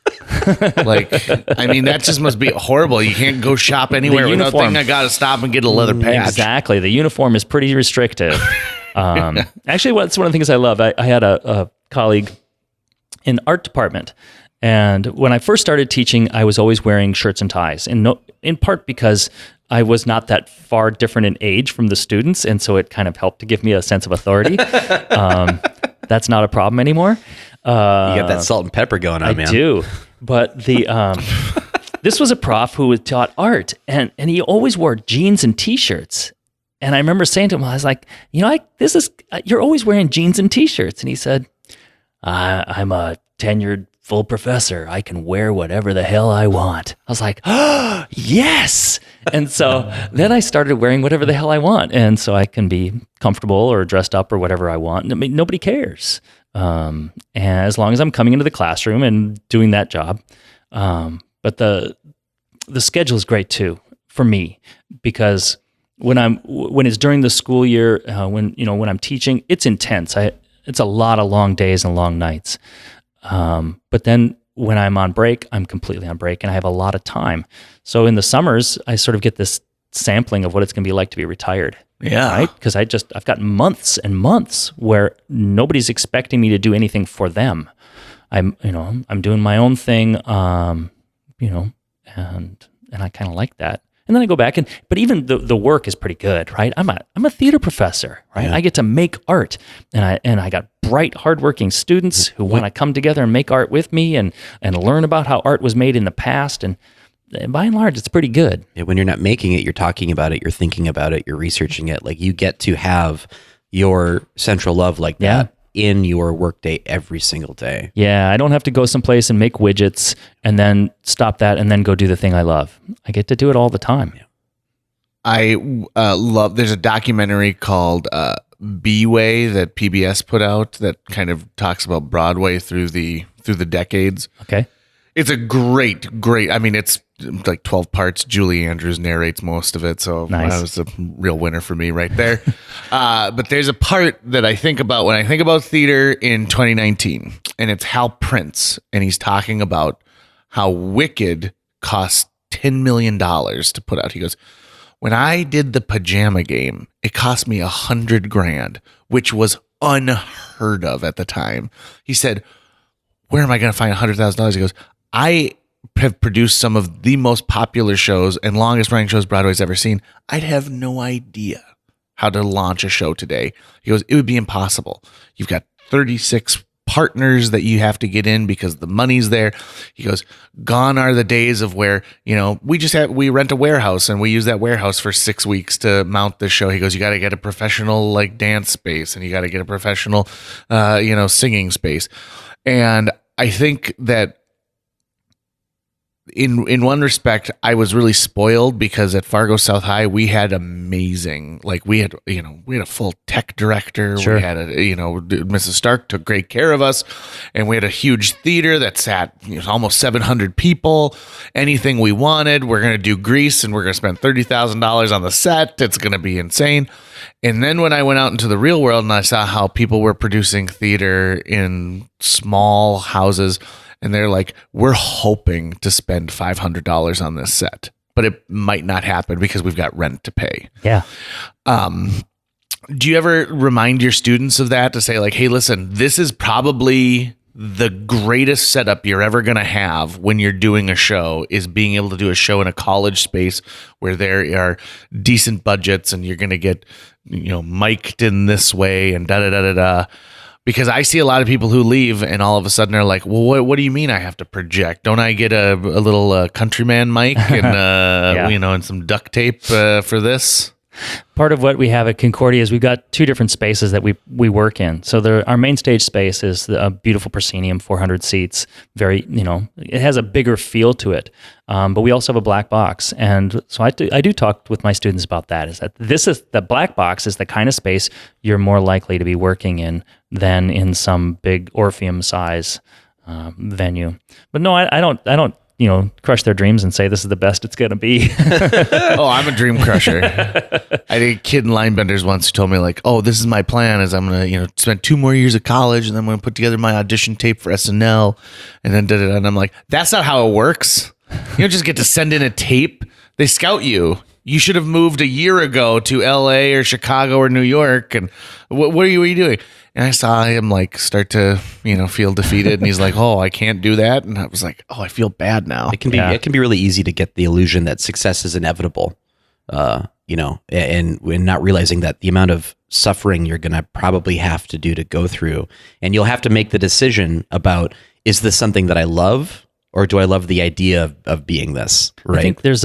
I mean, that just must be horrible. You can't go shop anywhere without thinking I got to stop and get a leather patch. Exactly. The uniform is pretty restrictive. Actually, that's one of the things I love. I had a colleague in art department, and when I first started teaching, I was always wearing shirts and ties, in part because I was not that far different in age from the students, and so it kind of helped to give me a sense of authority. That's not a problem anymore. You got that salt and pepper going on, man. I do. But this was a prof who taught art, and he always wore jeans and T-shirts. And I remember saying to him, I was like, you're always wearing jeans and T-shirts. And he said, I'm a tenured full professor. I can wear whatever the hell I want. I was like, oh, yes. And so then I started wearing whatever the hell I want. And so I can be comfortable or dressed up or whatever I want. I mean, nobody cares. And as long as I'm coming into the classroom and doing that job. But the schedule is great too for me, because when it's during the school year, when I'm teaching, it's intense. It's a lot of long days and long nights. But then when I'm on break, I'm completely on break and I have a lot of time. So in the summers, I sort of get this sampling of what it's going to be like to be retired. Yeah. Right? Because I've got months and months where nobody's expecting me to do anything for them. I'm doing my own thing, and I kind of like that. And then I go back but even the work is pretty good, right? I'm a theater professor, right? Yeah. I get to make art, and I got bright, hardworking students who want to come together and make art with me and learn about how art was made in the past. And by and large, it's pretty good. Yeah, when you're not making it, you're talking about it, you're thinking about it, you're researching it. Like, you get to have your central love like that in your workday every single day. Yeah, I don't have to go someplace and make widgets and then stop that and then go do the thing I love. I get to do it all the time. Yeah. I love, there's a documentary called B-Way that PBS put out that kind of talks about Broadway through the decades. Okay. It's a great, I mean, it's like 12 parts. Julie Andrews narrates most of it. So nice. That was a real winner for me right there. But there's a part that I think about when I think about theater in 2019, and it's Hal Prince. And he's talking about how Wicked cost $10 million to put out. He goes, when I did the Pajama Game, it cost me $100,000, which was unheard of at the time. He said, where am I going to find $100,000? He goes, I have produced some of the most popular shows and longest running shows Broadway's ever seen. I'd have no idea how to launch a show today. He goes, it would be impossible. You've got 36 partners that you have to get in because the money's there. He goes, gone are the days of where, we rent a warehouse and we use that warehouse for 6 weeks to mount the show. He goes, you got to get a professional like dance space, and you got to get a professional, singing space. And I think that in one respect, I was really spoiled because at Fargo South High, we had amazing, we had a full tech director. Sure. We had Mrs. Stark took great care of us, and we had a huge theater that sat almost 700 people. Anything we wanted, we're going to do Grease, and we're going to spend $30,000 on the set. It's going to be insane. And then when I went out into the real world and I saw how people were producing theater in small houses, and they're like, we're hoping to spend $500 on this set, but it might not happen because we've got rent to pay. Yeah. Do you ever remind your students of that, to say like, hey, listen, this is probably the greatest setup you're ever going to have when you're doing a show, is being able to do a show in a college space where there are decent budgets and you're going to get, mic'd in this way and da-da-da-da-da. Because I see a lot of people who leave and all of a sudden they're like, well, what do you mean I have to project? Don't I get a little countryman mic and, and some duct tape for this? Part of what we have at Concordia is we've got two different spaces that we work in. So our main stage space is a beautiful proscenium, 400 seats. Very, it has a bigger feel to it. But we also have a black box. And so I do talk with my students about that, is that the black box is the kind of space you're more likely to be working in than in some big Orpheum size venue. But no, I don't crush their dreams and say this is the best it's going to be. Oh, I'm a dream crusher. I had a kid in Linebenders once who told me like, oh, this is my plan is I'm going to, spend 2 more years of college and then I'm going to put together my audition tape for SNL and then da-da-da. And I'm like, that's not how it works. You don't just get to send in a tape. They scout you. You should have moved a year ago to LA or Chicago or New York. And what are you doing? And I saw him like start to, feel defeated. And he's like, oh, I can't do that. And I was like, oh, I feel bad now. It can be really easy to get the illusion that success is inevitable, and not realizing that the amount of suffering you're going to probably have to do to go through. And you'll have to make the decision about, is this something that I love or do I love the idea of being this? Right. I think there's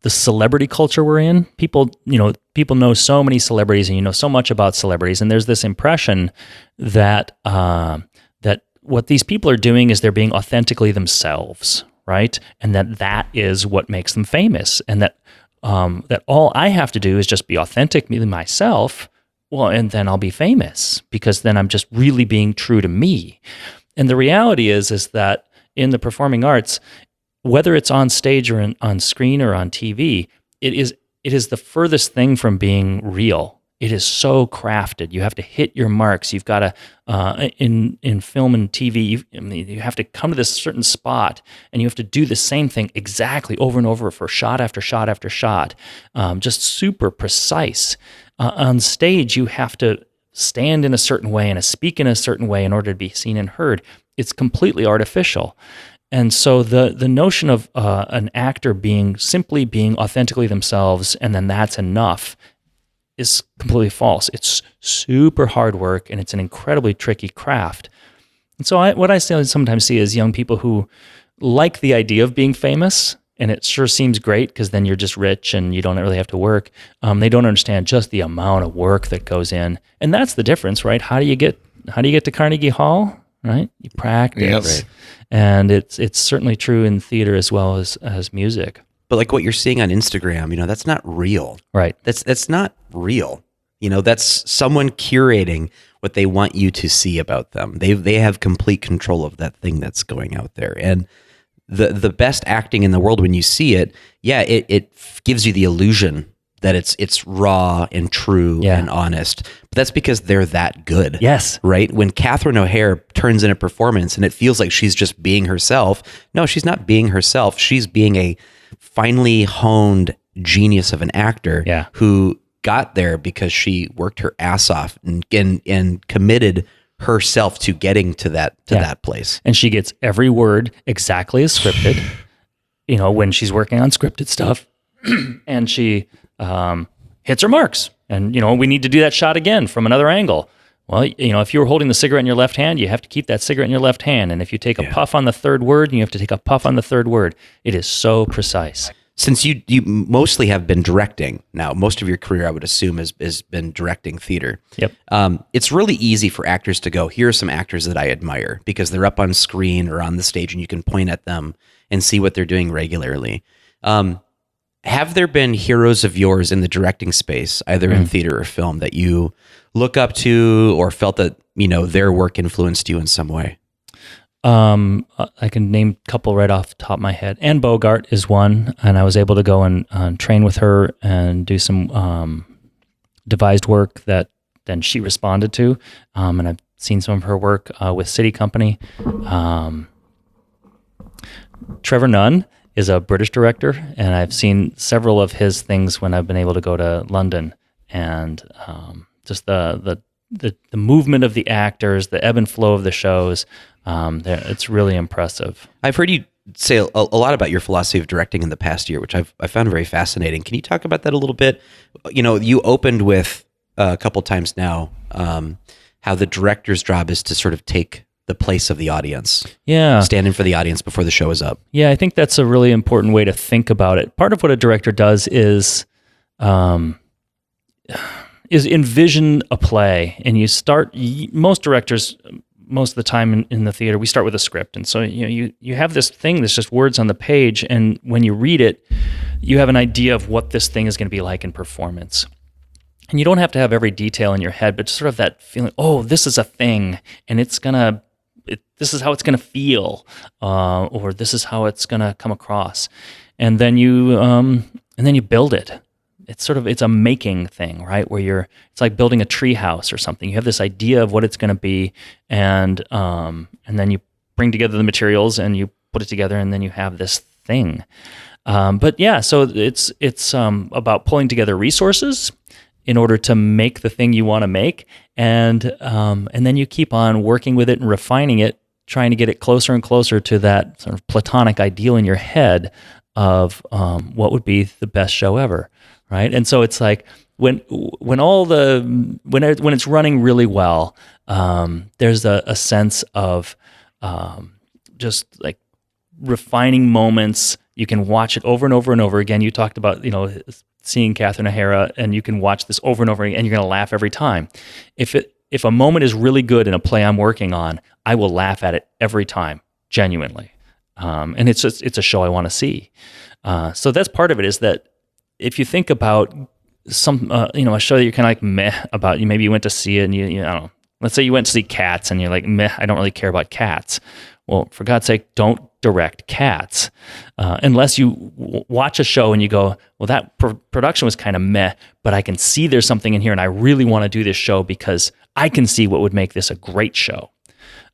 the celebrity culture we're in. People know so many celebrities and so much about celebrities. And there's this impression that that what these people are doing is they're being authentically themselves, right? And that is what makes them famous. And that all I have to do is just be authentically myself. Well, and then I'll be famous because then I'm just really being true to me. And the reality is that in the performing arts, whether it's on stage or on screen or on TV, it is the furthest thing from being real. It is so crafted. You have to hit your marks. You've got to, in film and TV, you have to come to this certain spot and you have to do the same thing exactly over and over for shot after shot after shot, just super precise. On stage, you have to stand in a certain way and speak in a certain way in order to be seen and heard. It's completely artificial. And so the notion of an actor simply being authentically themselves and then that's enough is completely false. It's super hard work and it's an incredibly tricky craft. And so what I sometimes see is young people who like the idea of being famous, and it sure seems great because then you're just rich and you don't really have to work. They don't understand just the amount of work that goes in, and that's the difference, right? How do you get to Carnegie Hall? Right? You practice. Yes. Right. And it's certainly true in theater as well as music. But like what you're seeing on Instagram, that's not real. Right. That's not real. That's someone curating what they want you to see about them. They have complete control of that thing that's going out there. And the best acting in the world, when you see it, it gives you the illusion that it's raw and true and honest. But that's because they're that good. Yes. Right? When Catherine O'Hare turns in a performance and it feels like she's just being herself, no, she's not being herself. She's being a finely honed genius of an actor who got there because she worked her ass off and committed herself to getting to that place. And she gets every word exactly as scripted, when she's working on scripted stuff. And she hits her marks. And, we need to do that shot again from another angle. Well, if you were holding the cigarette in your left hand, you have to keep that cigarette in your left hand. And if you take a puff on the third word, you have to take a puff on the third word. It is so precise. Since you mostly have been directing now, most of your career, I would assume, has been directing theater. Yep. It's really easy for actors to go, here are some actors that I admire because they're up on screen or on the stage and you can point at them and see what they're doing regularly. Have there been heroes of yours in the directing space, either in theater or film, that you look up to or felt that, their work influenced you in some way? I can name a couple right off the top of my head. Anne Bogart is one, and I was able to go and train with her and do some devised work that then she responded to. And I've seen some of her work with City Company. Trevor Nunn is a British director, and I've seen several of his things when I've been able to go to London, and just the movement of the actors, the ebb and flow of the shows. It's really impressive. I've heard you say a lot about your philosophy of directing in the past year, which I found very fascinating. Can you talk about that a little bit? You opened with a couple times now how the director's job is to sort of take the place of the audience. Yeah. Stand in for the audience before the show is up. Yeah, I think that's a really important way to think about it. Part of what a director does is envision a play, and most directors, most of the time in the theater, we start with a script. And so you have this thing that's just words on the page, and when you read it, you have an idea of what this thing is going to be like in performance. And you don't have to have every detail in your head, but just sort of that feeling, oh, this is a thing, and it's going to this is how it's going to feel, or this is how it's going to come across, and then you build it. It's a making thing, right? Where it's like building a tree house or something. You have this idea of what it's going to be, and then you bring together the materials and you put it together, and then you have this thing. But yeah, so it's about pulling together resources in order to make the thing you want to make, and then you keep on working with it and refining it, trying to get it closer and closer to that sort of platonic ideal in your head of what would be the best show ever, right? And so it's like when it's running really well, there's a sense of just like refining moments. You can watch it over and over and over again. You talked about, seeing Catherine O'Hara, and you can watch this over and over again, and you're going to laugh every time. If a moment is really good in a play I'm working on, I will laugh at it every time, genuinely. And it's a show I want to see. So that's part of it, is that if you think about a show that you're kind of like meh about, maybe you went to see it and you I don't know, let's say you went to see Cats and you're like, meh, I don't really care about cats. Well, for God's sake, don't direct Cats. Unless you watch a show and you go, well, that production was kind of meh, but I can see there's something in here and I really want to do this show because I can see what would make this a great show.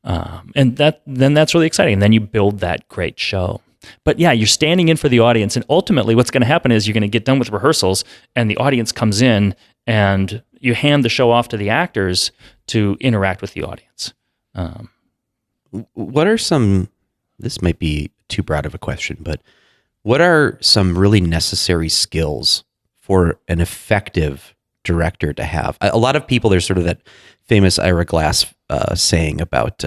And then that's really exciting. And then you build that great show. But yeah, you're standing in for the audience, and ultimately what's going to happen is you're going to get done with rehearsals and the audience comes in and you hand the show off to the actors to interact with the audience. What are this might be too broad of a question, but what are some really necessary skills for an effective director to have? A lot of people, there's sort of that famous Ira Glass saying about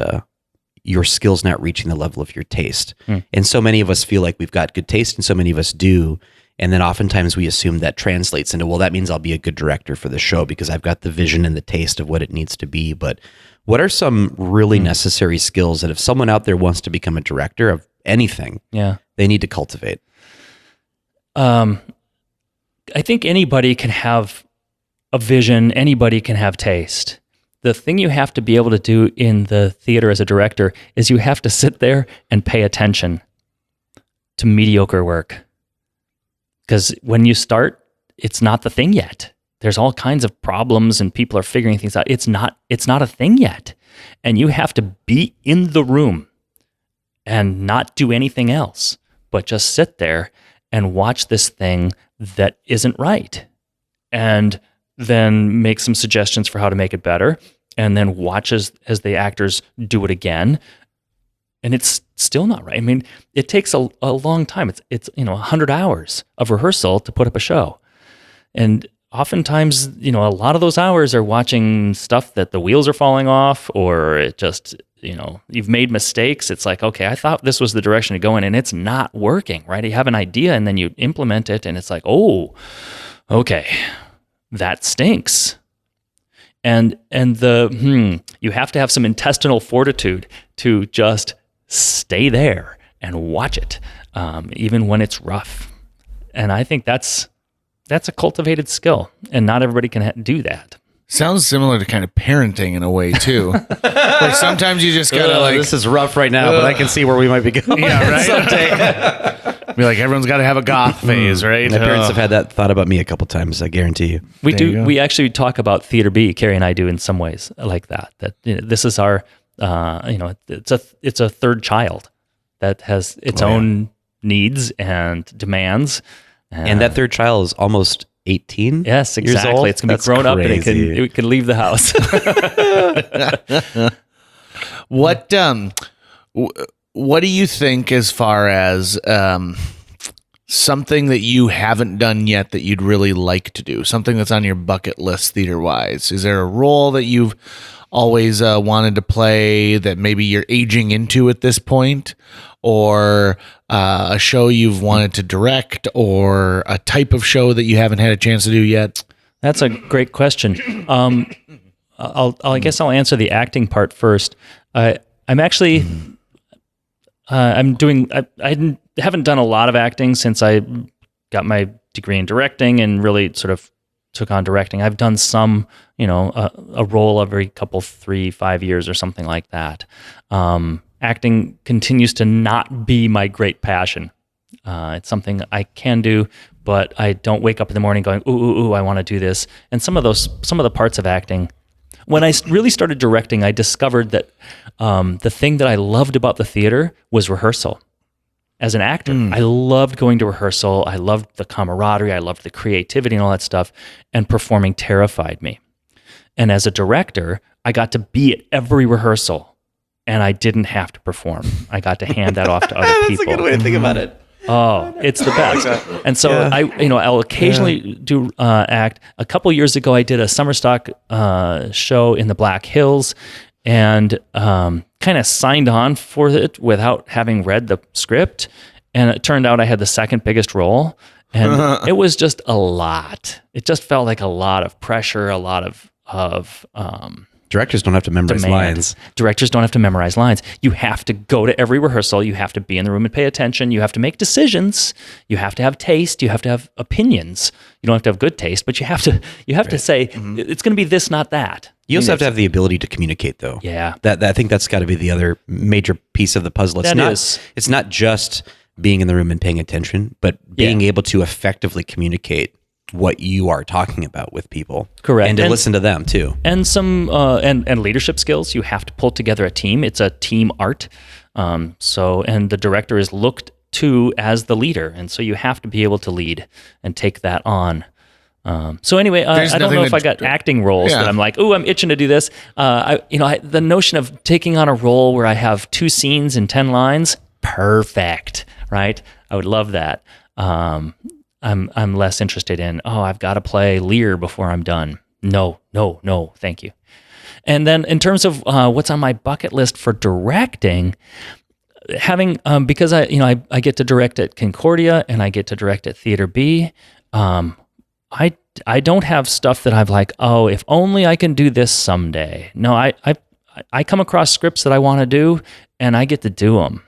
your skills not reaching the level of your taste. And so many of us feel like we've got good taste, and so many of us do. And then oftentimes we assume that translates into, well, that means I'll be a good director for the show because I've got the vision and the taste of what it needs to be. But what are some really necessary skills that if someone out there wants to become a director of anything, they need to cultivate? I think anybody can have a vision. Anybody can have taste. The thing you have to be able to do in the theater as a director is you have to sit there and pay attention to mediocre work. Because when you start, it's not the thing yet. There's all kinds of problems and people are figuring things out. It's not a thing yet. And you have to be in the room and not do anything else, but just sit there and watch this thing that isn't right. And then make some suggestions for how to make it better, and then watch as the actors do it again. And it's still not right. I mean, it takes a long time. It's 100 hours of rehearsal to put up a show. And oftentimes, a lot of those hours are watching stuff that the wheels are falling off, or it just, you've made mistakes. It's like, okay, I thought this was the direction to go in, and it's not working, right? You have an idea and then you implement it, and it's like, oh, okay, that stinks. And you have to have some intestinal fortitude to just stay there and watch it, even when it's rough. And I think that's a cultivated skill, and not everybody can do that. Sounds similar to kind of parenting in a way too. Where sometimes you just gotta this is rough right now, but I can see where we might be going. Yeah, right. Someday. Be like, everyone's got to have a goth phase, right? My parents have had that thought about me a couple times. I guarantee you. We do. We actually talk about Theater B. Carrie and I do in some ways like that. That this is our, it's a third child that has its own needs and demands. And that third child is almost 18. Yes, exactly. Years old? It's going to be grown up, and it can leave the house. What do you think as far as something that you haven't done yet that you'd really like to do? Something that's on your bucket list theater-wise? Is there a role that you've always wanted to play that maybe you're aging into at this point? Or a show you've wanted to direct, or a type of show that you haven't had a chance to do yet? That's a great question. I guess I'll answer the acting part first. I'm actually, I haven't done a lot of acting since I got my degree in directing and really sort of took on directing. I've done some, a role every couple, 3-5 years or something like that. Acting continues to not be my great passion. It's something I can do, but I don't wake up in the morning going, ooh, I want to do this. And some of the parts of acting, when I really started directing, I discovered that the thing that I loved about the theater was rehearsal. As an actor, I loved going to rehearsal. I loved the camaraderie. I loved the creativity and all that stuff. And performing terrified me. And as a director, I got to be at every rehearsal, and I didn't have to perform. I got to hand that off to other people. That's a good way to think about it. Oh, it's the best. And so I'll occasionally do act. A couple years ago, I did a summer stock show in the Black Hills, and kind of signed on for it without having read the script. And it turned out I had the second biggest role, and it was just a lot. It just felt like a lot of pressure, a lot of Directors don't have to memorize lines. Directors don't have to memorize lines. You have to go to every rehearsal. You have to be in the room and pay attention. You have to make decisions. You have to have taste. You have to have opinions. You don't have to have good taste, but you have to say, it's going to be this, not that. You also have to have the ability to communicate, though. Yeah. I think that's got to be the other major piece of the puzzle. It's not just being in the room and paying attention, but being able to effectively communicate what you are talking about with people. Correct. And to listen to them too. And some and leadership skills. You have to pull together a team. It's a team art. And the director is looked to as the leader. And so you have to be able to lead and take that on. So anyway, I don't know if I got acting roles that I'm like, oh, I'm itching to do this. The notion of taking on a role where I have 2 scenes and 10 lines, perfect, right? I would love that. I'm less interested in, I've got to play Lear before I'm done. No, thank you. And then in terms of what's on my bucket list for directing, having because I get to direct at Concordia and I get to direct at Theater B. I don't have stuff that I'm like, if only I can do this someday. No, I come across scripts that I want to do, and I get to do them.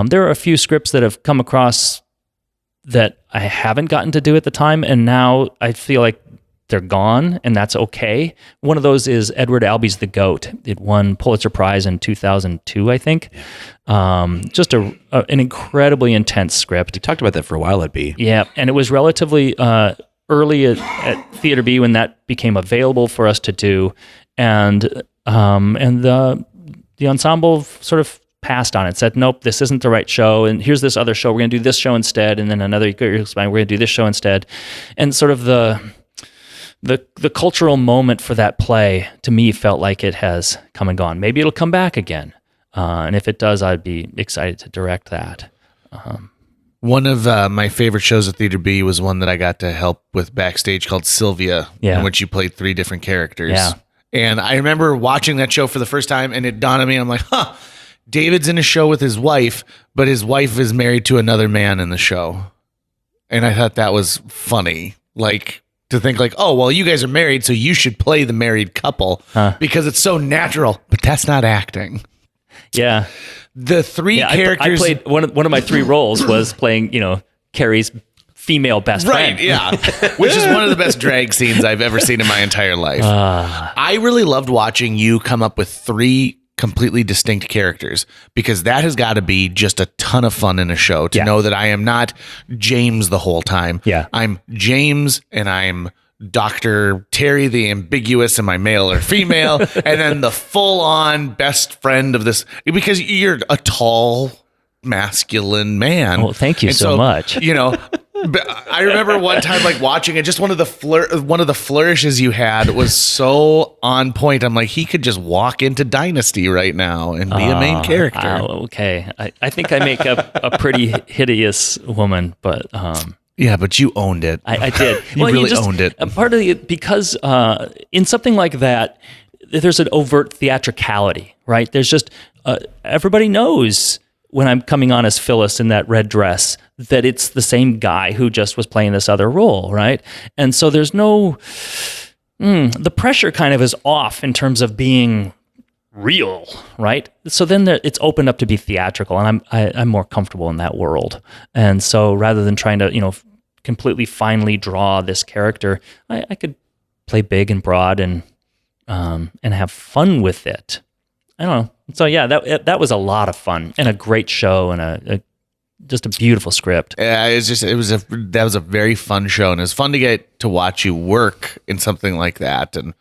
There are a few scripts that have come across that I haven't gotten to do at the time, and now I feel like they're gone, and that's okay. One of those is Edward Albee's The Goat. It won Pulitzer Prize in 2002, I think. Just an incredibly intense script. We talked about that for a while at B. Yeah, and it was relatively early at Theater B when that became available for us to do, and the ensemble sort of passed on it, said, nope, this isn't the right show, and here's this other show, we're going to do this show instead, and then another year goes by, we're going to do this show instead. And sort of the cultural moment for that play, to me, felt like it has come and gone. Maybe it'll come back again, and if it does, I'd be excited to direct that. One of my favorite shows at Theater B was one that I got to help with backstage called Sylvia, in which you played 3 different characters. Yeah. And I remember watching that show for the first time, and it dawned on me, I'm like, David's in a show with his wife, but his wife is married to another man in the show. And I thought that was funny. Like, to think like, you guys are married, so you should play the married couple because it's so natural, but that's not acting. Yeah. The 3 characters. I played one of my 3 roles was playing, Carrie's female best friend. Right, yeah. Which is one of the best drag scenes I've ever seen in my entire life. I really loved watching you come up with 3 completely distinct characters, because that has got to be just a ton of fun in a show to know that I am not James the whole time. Yeah. I'm James, and I'm Dr. Terry the ambiguous, am I male or female? And then the full-on best friend of this, because you're a tall, masculine man. Well, thank you so much. But I remember one time like watching it, just one of the flourishes you had was so on point. I'm like, he could just walk into Dynasty right now and be a main character. Okay. I think I make a pretty hideous woman, but yeah, but you owned it. I did. You really owned it. Part of it, because in something like that, there's an overt theatricality, right? There's just everybody knows when I'm coming on as Phyllis in that red dress that it's the same guy who just was playing this other role, right? And so there's no the pressure kind of is off in terms of being real, right? So then it's opened up to be theatrical, and I'm more comfortable in that world. And so rather than trying to completely finely draw this character, I could play big and broad and have fun with it. I don't know. So yeah, that was a lot of fun and a great show and just a beautiful script. Yeah, that was a very fun show, and it's fun to get to watch you work in something like that. And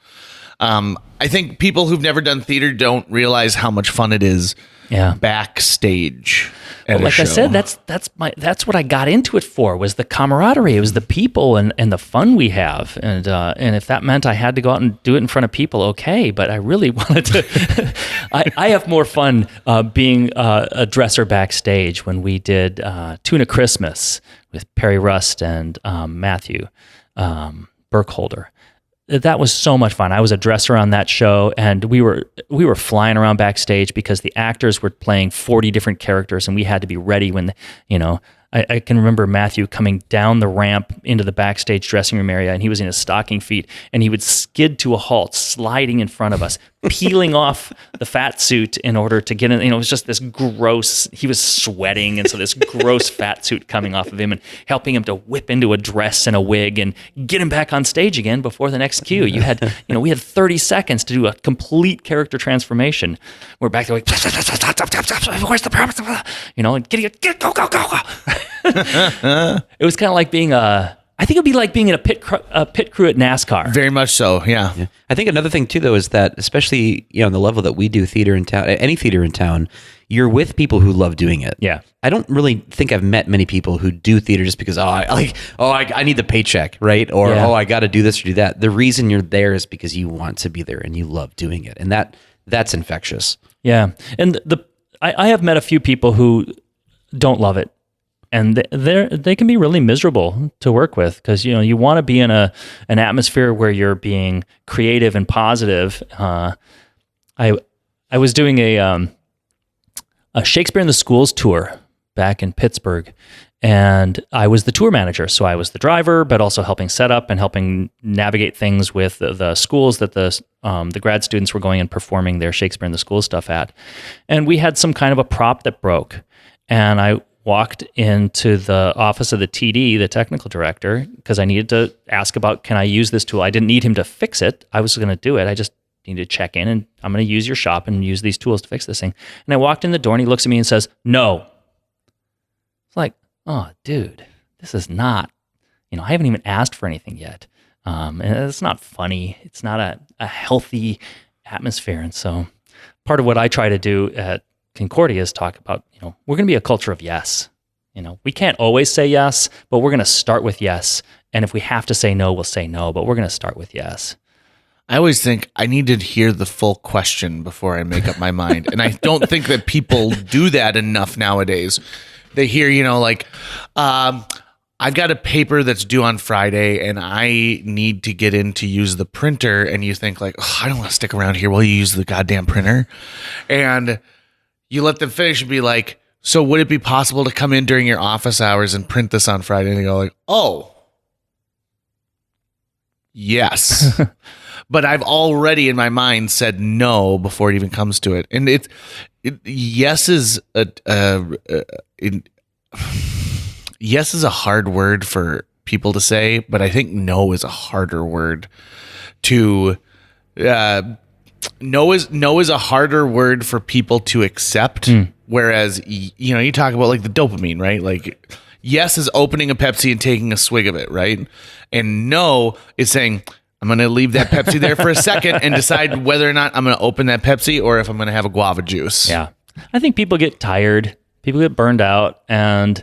I think people who've never done theater don't realize how much fun it is backstage. Well, like I said, that's what I got into it for, was the camaraderie. It was the people and the fun we have. And if that meant I had to go out and do it in front of people, okay. But I really wanted to. I have more fun being a dresser backstage when we did Tuna Christmas with Perry Rust and Matthew Burkholder. That was so much fun. I was a dresser on that show, and we were flying around backstage because the actors were playing 40 different characters, and we had to be ready when, I can remember Matthew coming down the ramp into the backstage dressing room area, and he was in his stocking feet, and he would skid to a halt, sliding in front of us, peeling off the fat suit in order to get in. It was just this gross, he was sweating, and so this gross fat suit coming off of him and helping him to whip into a dress and a wig and get him back on stage again before the next cue. We had 30 seconds to do a complete character transformation. We're back there like, where's the purpose? And get go. It was kind of like being I think it'd be like being in a pit crew at NASCAR. Very much so, yeah. I think another thing too, though, is that especially on the level that we do theater in town, any theater in town, you're with people who love doing it. Yeah, I don't really think I've met many people who do theater just because I need the paycheck, right? Or I got to do this or do that. The reason you're there is because you want to be there and you love doing it, and that's infectious. Yeah, and I have met a few people who don't love it. And they can be really miserable to work with because you want to be in an atmosphere where you're being creative and positive. I was doing a Shakespeare in the Schools tour back in Pittsburgh, and I was the tour manager. So I was the driver, but also helping set up and helping navigate things with the schools that the grad students were going and performing their Shakespeare in the Schools stuff at. And we had some kind of a prop that broke, and I walked into the office of the TD, the technical director, because I needed to ask about, can I use this tool? I didn't need him to fix it. I was going to do it. I just needed to check in, and I'm going to use your shop and use these tools to fix this thing. And I walked in the door, and he looks at me and says, no. It's like, oh, dude, this is not, I haven't even asked for anything yet. And it's not funny. It's not a healthy atmosphere. And so part of what I try to do at Concordia is talk about, we're going to be a culture of yes. We can't always say yes, but we're going to start with yes. And if we have to say no, we'll say no, but we're going to start with yes. I always think I need to hear the full question before I make up my mind. And I don't think that people do that enough nowadays. They hear, I've got a paper that's due on Friday and I need to get in to use the printer. And you think like, I don't want to stick around here while you use the goddamn printer. And you let them finish and be like, so would it be possible to come in during your office hours and print this on Friday? And they go like, oh, yes. But I've already in my mind said no before it even comes to it. And yes is yes is a hard word for people to say, but I think no is a harder word to no is a harder word for people to accept. Whereas, you talk about like the dopamine, right? Like yes is opening a Pepsi and taking a swig of it, right? And no is saying, I'm going to leave that Pepsi there for a second and decide whether or not I'm going to open that Pepsi or if I'm going to have a guava juice. Yeah. I think people get tired, people get burned out, and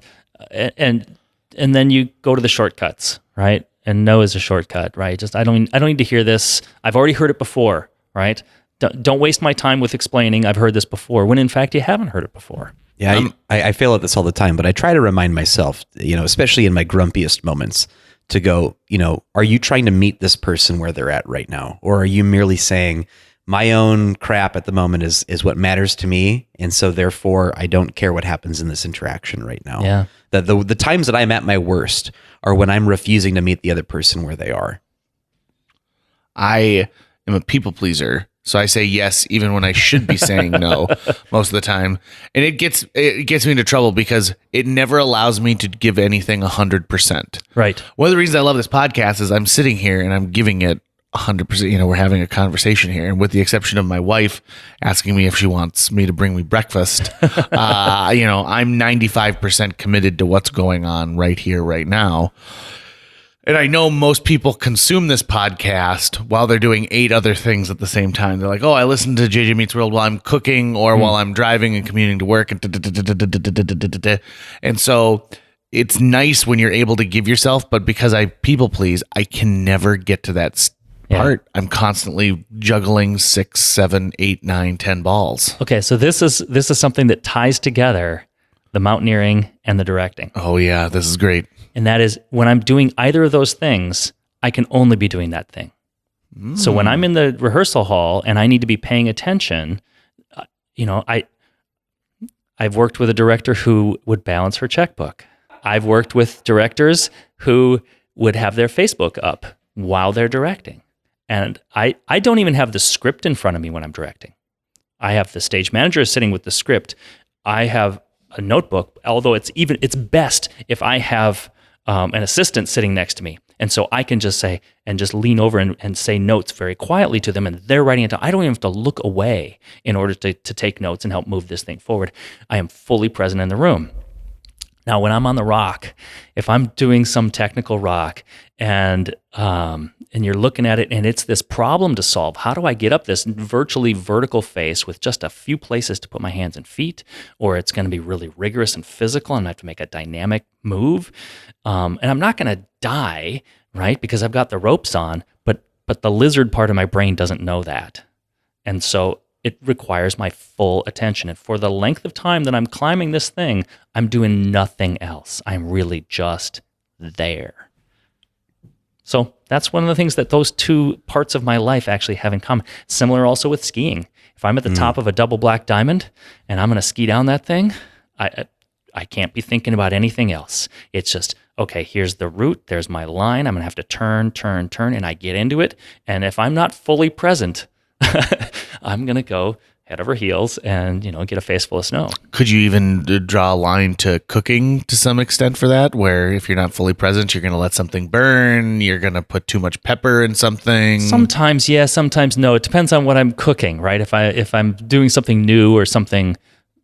then you go to the shortcuts, right? And no is a shortcut, right? Just I don't need to hear this. I've already heard it before, right? Don't waste my time with explaining I've heard this before when in fact you haven't heard it before. Yeah, I fail at this all the time, but I try to remind myself, especially in my grumpiest moments, to go, are you trying to meet this person where they're at right now? Or are you merely saying, my own crap at the moment is what matters to me, and so therefore I don't care what happens in this interaction right now. Yeah. The times that I'm at my worst are when I'm refusing to meet the other person where they are. I am a people pleaser, So I say yes even when I should be saying no most of the time. And it gets me into trouble because it never allows me to give anything 100%. Right. One of the reasons I love this podcast is I'm sitting here and I'm giving it 100%. You know, we're having a conversation here, and with the exception of my wife asking me if she wants me to bring me breakfast, you know, I'm 95% committed to what's going on right here, right now. And I know most people consume this podcast while they're doing 8 other things at the same time. They're like, oh, I listen to JJ Meets World while I'm cooking or while I'm driving and commuting to work. And so it's nice when you're able to give yourself, but because I people please, I can never get to that part. I'm constantly juggling 6, 7, 8, 9, 10 balls. Okay, so this is something that ties together the mountaineering and the directing. Oh yeah, this is great. And that is when I'm doing either of those things, I can only be doing that thing. So when I'm in the rehearsal hall and I need to be paying attention, you know, I've worked with a director who would balance her checkbook. I've worked with directors who would have their Facebook up while they're directing. And I don't even have the script in front of me when I'm directing. I have the stage manager sitting with the script. I have a notebook, although it's best if I have an assistant sitting next to me. And so I can just say, and just lean over and say notes very quietly to them, and they're writing it down. I don't even have to look away in order to take notes and help move this thing forward. I am fully present in the room. Now, when I'm on the rock, if I'm doing some technical rock and you're looking at it and it's this problem to solve, how do I get up this virtually vertical face with just a few places to put my hands and feet, or it's going to be really rigorous and physical and I have to make a dynamic move. And I'm not going to die, right? Because I've got the ropes on, but the lizard part of my brain doesn't know that. And so it requires my full attention. And for the length of time that I'm climbing this thing, I'm doing nothing else. I'm really just there. So that's one of the things that those two parts of my life actually have in common. Similar also with skiing. If I'm at the top of a double black diamond and I'm going to ski down that thing, I can't be thinking about anything else. It's just, okay, here's the route. There's my line. I'm going to have to turn, and I get into it. And if I'm not fully present, I'm going to go head over heels and, get a face full of snow. Could you even draw a line to cooking to some extent for that, where if you're not fully present, you're going to let something burn, you're going to put too much pepper in something? Sometimes, yeah, sometimes no. It depends on what I'm cooking, right? If I'm doing something new or something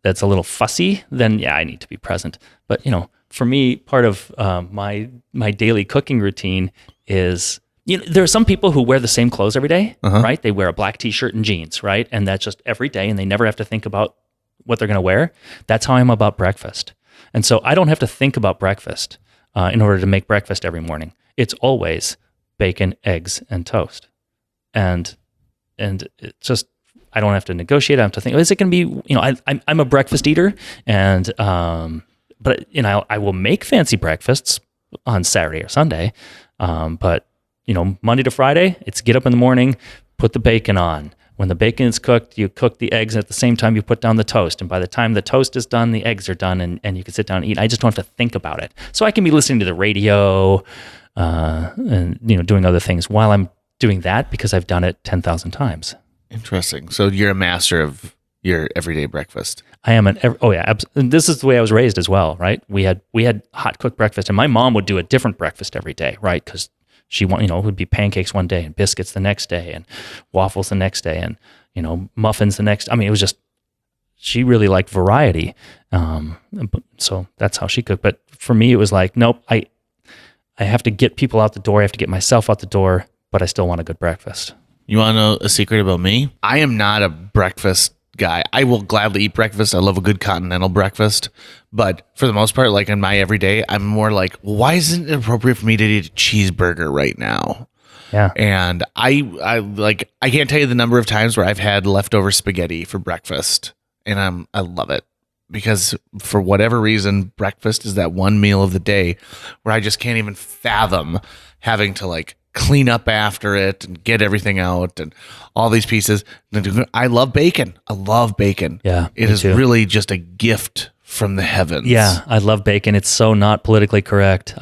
that's a little fussy, then yeah, I need to be present. But, for me, part of my daily cooking routine is, there are some people who wear the same clothes every day, right? They wear a black t-shirt and jeans, right? And that's just every day, and they never have to think about what they're going to wear. That's how I'm about breakfast. And so I don't have to think about breakfast in order to make breakfast every morning. It's always bacon, eggs, and toast. And it's just, I don't have to negotiate. I don't have to think, is it going to be, I'm a breakfast eater, and but I will make fancy breakfasts on Saturday or Sunday, but Monday to Friday, it's get up in the morning, put the bacon on. When the bacon is cooked, you cook the eggs, and at the same time you put down the toast. And by the time the toast is done, the eggs are done, and you can sit down and eat. I just don't have to think about it. So I can be listening to the radio and doing other things while I'm doing that, because I've done it 10,000 times. Interesting. So you're a master of your everyday breakfast. I am and this is the way I was raised as well, right? We had hot cooked breakfast, and my mom would do a different breakfast every day, right? Because she would be pancakes one day and biscuits the next day and waffles the next day and, muffins the next. I mean, it was just, she really liked variety. So that's how she cooked. But for me, it was like, nope, I have to get people out the door. I have to get myself out the door, but I still want a good breakfast. You want to know a secret about me? I am not a breakfast guy. I will gladly eat breakfast. I love a good continental breakfast. But for the most part, like in my everyday, I'm more like, why isn't it appropriate for me to eat a cheeseburger right now? Yeah. And I can't tell you the number of times where I've had leftover spaghetti for breakfast. And I love it. Because for whatever reason, breakfast is that one meal of the day where I just can't even fathom having to clean up after it and get everything out and all these pieces. I love bacon. Yeah, it is really just a gift from the heavens. Yeah, I love bacon. It's so not politically correct.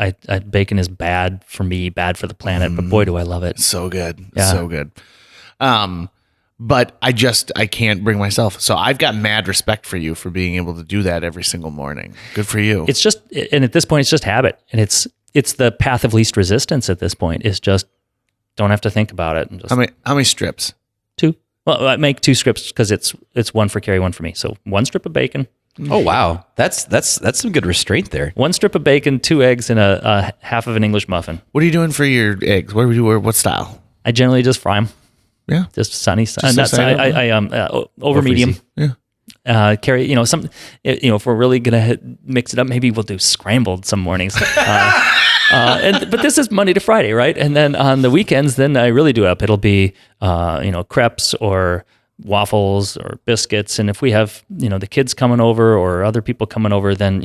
Bacon is bad for me, bad for the planet, but boy, do I love it. So good. Yeah. So good. But I can't bring myself. So I've got mad respect for you for being able to do that every single morning. Good for you. It's just, and at this point, it's just habit. And it's the path of least resistance at this point. Is just don't have to think about it. And just How many strips? 2. Well, I make 2 strips because it's one for Carrie, one for me. So 1 strip of bacon. Oh wow, that's some good restraint there. 1 strip of bacon, 2 eggs, and a half of an English muffin. What are you doing for your eggs? What do you do? What style? I generally just fry them. Yeah, just sunny. Over Over medium. Yeah. Carrie, if we're really gonna mix it up, maybe we'll do scrambled some mornings. But this is Monday to Friday, right? And then on the weekends, then I really do up. It'll be crepes or waffles or biscuits. And if we have the kids coming over or other people coming over, then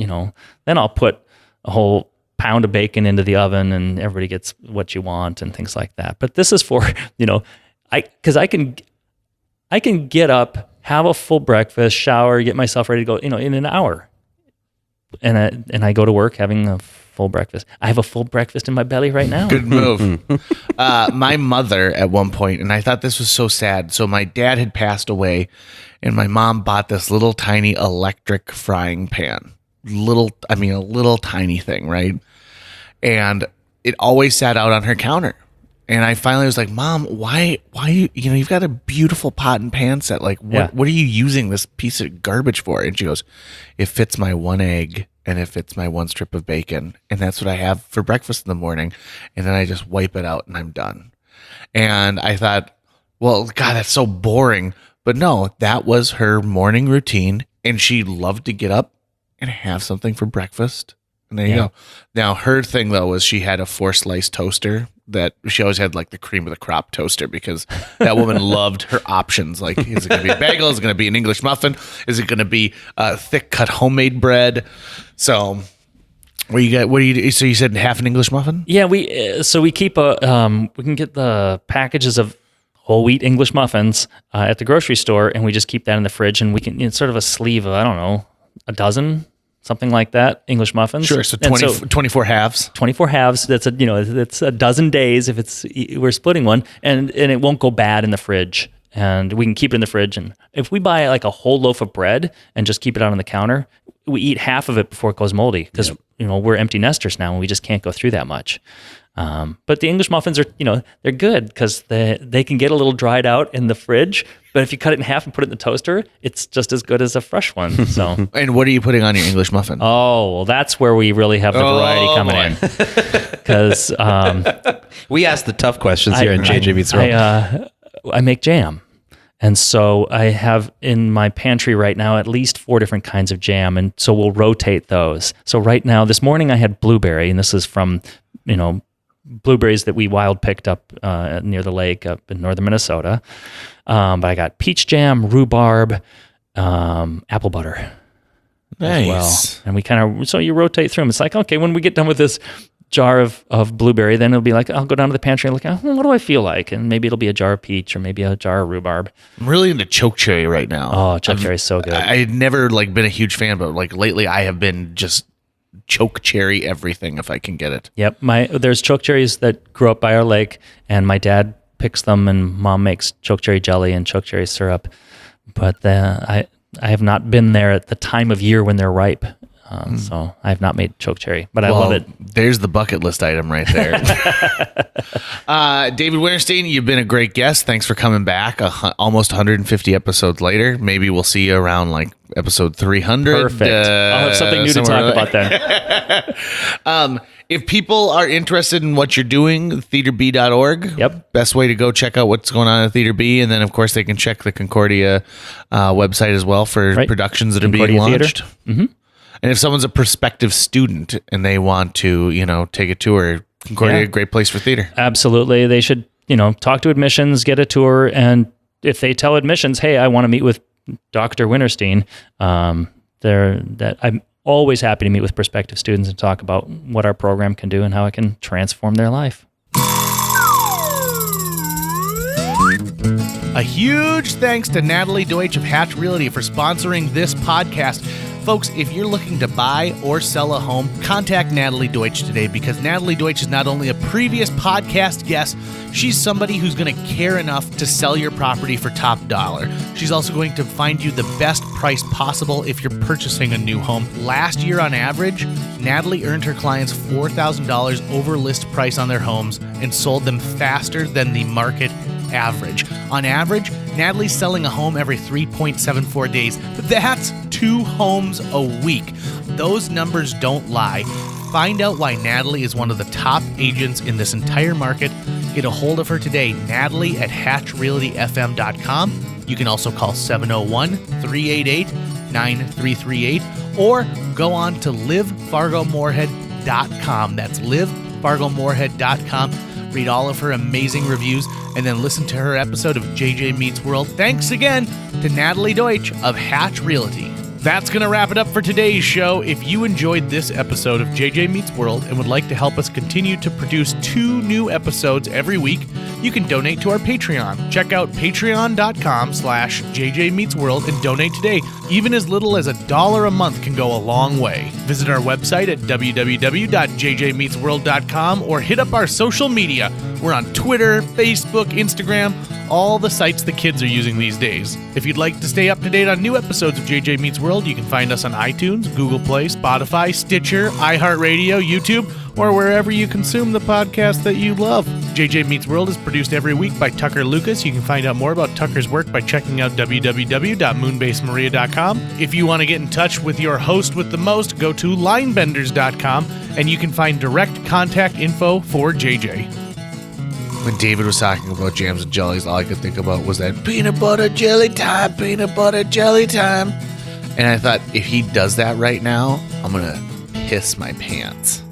then I'll put a whole pound of bacon into the oven, and everybody gets what you want and things like that. But this is for because I can get up, have a full breakfast, shower, get myself ready to go, in an hour. And I go to work having a full breakfast. I have a full breakfast in my belly right now. Good move. My mother at one point, and I thought this was so sad. So my dad had passed away, and my mom bought this little tiny electric frying pan. A little tiny thing, right? And it always sat out on her counter. And I finally was like, Mom, why you've got a beautiful pot and pan set. Like, what are you using this piece of garbage for? And she goes, it fits my 1 egg and it fits my 1 strip of bacon. And that's what I have for breakfast in the morning. And then I just wipe it out and I'm done. And I thought, well, God, that's so boring. But no, that was her morning routine. And she loved to get up and have something for breakfast. And there you go. Now, her thing, though, was she had a 4-slice toaster that she always had like the cream of the crop toaster because that woman loved her options. Like, is it going to be a bagel? Is it going to be an English muffin? Is it going to be thick cut homemade bread? So so you said half an English muffin? Yeah, we keep we can get the packages of whole wheat English muffins at the grocery store, and we just keep that in the fridge, and we can, it's sort of a sleeve of, I don't know, a dozen, something like that, English muffins. Sure, so 24 halves. 24 halves. That's it's a dozen days if we're splitting one, and it won't go bad in the fridge, and we can keep it in the fridge. And if we buy like a whole loaf of bread and just keep it out on the counter, we eat half of it before it goes moldy because we're empty nesters now and we just can't go through that much. But the English muffins are, they're good because they can get a little dried out in the fridge. But if you cut it in half and put it in the toaster, it's just as good as a fresh one. So, and what are you putting on your English muffin? Oh, well, that's where we really have the variety coming in. Because we ask the tough questions here in JJ Meets World. I make jam. And so I have in my pantry right now at least 4 different kinds of jam. And so we'll rotate those. So right now, this morning I had blueberry, and this is from, blueberries that we wild picked up near the lake up in northern Minnesota. But I got peach jam, rhubarb, apple butter. Nice. As well. And so you rotate through them. It's like, okay, when we get done with this jar of blueberry, then it'll be like, I'll go down to the pantry and look, what do I feel like? And maybe it'll be a jar of peach or maybe a jar of rhubarb. I'm really into choke cherry right now. Oh, choke cherry is so good. I had never been a huge fan, but lately I have been just choke cherry everything if I can get it. Yep. There's choke cherries that grow up by our lake, and my dad picks them, and Mom makes choke cherry jelly and choke cherry syrup. But I have not been there at the time of year when they're ripe. So I have not made choke cherry, but I love it. There's the bucket list item right there. David Wintersteen, you've been a great guest. Thanks for coming back. Almost 150 episodes later. Maybe we'll see you around episode 300. Perfect. I'll have something new to talk about then. If people are interested in what you're doing, theaterb.org. Yep. Best way to go check out what's going on at Theater B. And then, of course, they can check the Concordia website as well for productions that Concordia are being launched. Mm-hmm. And if someone's a prospective student and they want to, take a tour, Concordia, a great place for theater. Absolutely. They should, talk to admissions, get a tour. And if they tell admissions, hey, I want to meet with Dr. Wintersteen, I'm always happy to meet with prospective students and talk about what our program can do and how it can transform their life. A huge thanks to Natalie Deutsch of Hatch Realty for sponsoring this podcast. Folks, if you're looking to buy or sell a home, contact Natalie Deutsch today, because Natalie Deutsch is not only a previous podcast guest, she's somebody who's going to care enough to sell your property for top dollar. She's also going to find you the best price possible if you're purchasing a new home. Last year on average, Natalie earned her clients $4,000 over list price on their homes and sold them faster than the market average. On average, Natalie's selling a home every 3.74 days. That's 2 homes a week. Those numbers don't lie. Find out why Natalie is one of the top agents in this entire market. Get a hold of her today, Natalie at hatchrealtyfm.com. You can also call 701-388-9338 or go on to livefargomoorhead.com. That's livefargomoorhead.com. Read all of her amazing reviews and then listen to her episode of JJ Meets World. Thanks again to Natalie Deutsch of Hatch Realty. That's going to wrap it up for today's show. If you enjoyed this episode of JJ Meets World and would like to help us continue to produce 2 new episodes every week, you can donate to our Patreon. Check out patreon.com/JJ Meets World and donate today. Even as little as $1 a month can go a long way. Visit our website at www.jjmeetsworld.com or hit up our social media. We're on Twitter, Facebook, Instagram, all the sites the kids are using these days. If you'd like to stay up to date on new episodes of JJ Meets World, you can find us on iTunes, Google Play, Spotify, Stitcher, iHeartRadio, YouTube, or wherever you consume the podcast that you love. JJ Meets World is produced every week by Tucker Lucas. You can find out more about Tucker's work by checking out www.moonbasemaria.com. If you want to get in touch with your host with the most, go to linebenders.com, and you can find direct contact info for JJ. When David was talking about jams and jellies, all I could think about was that peanut butter jelly time, peanut butter jelly time. And I thought, if he does that right now, I'm going to piss my pants.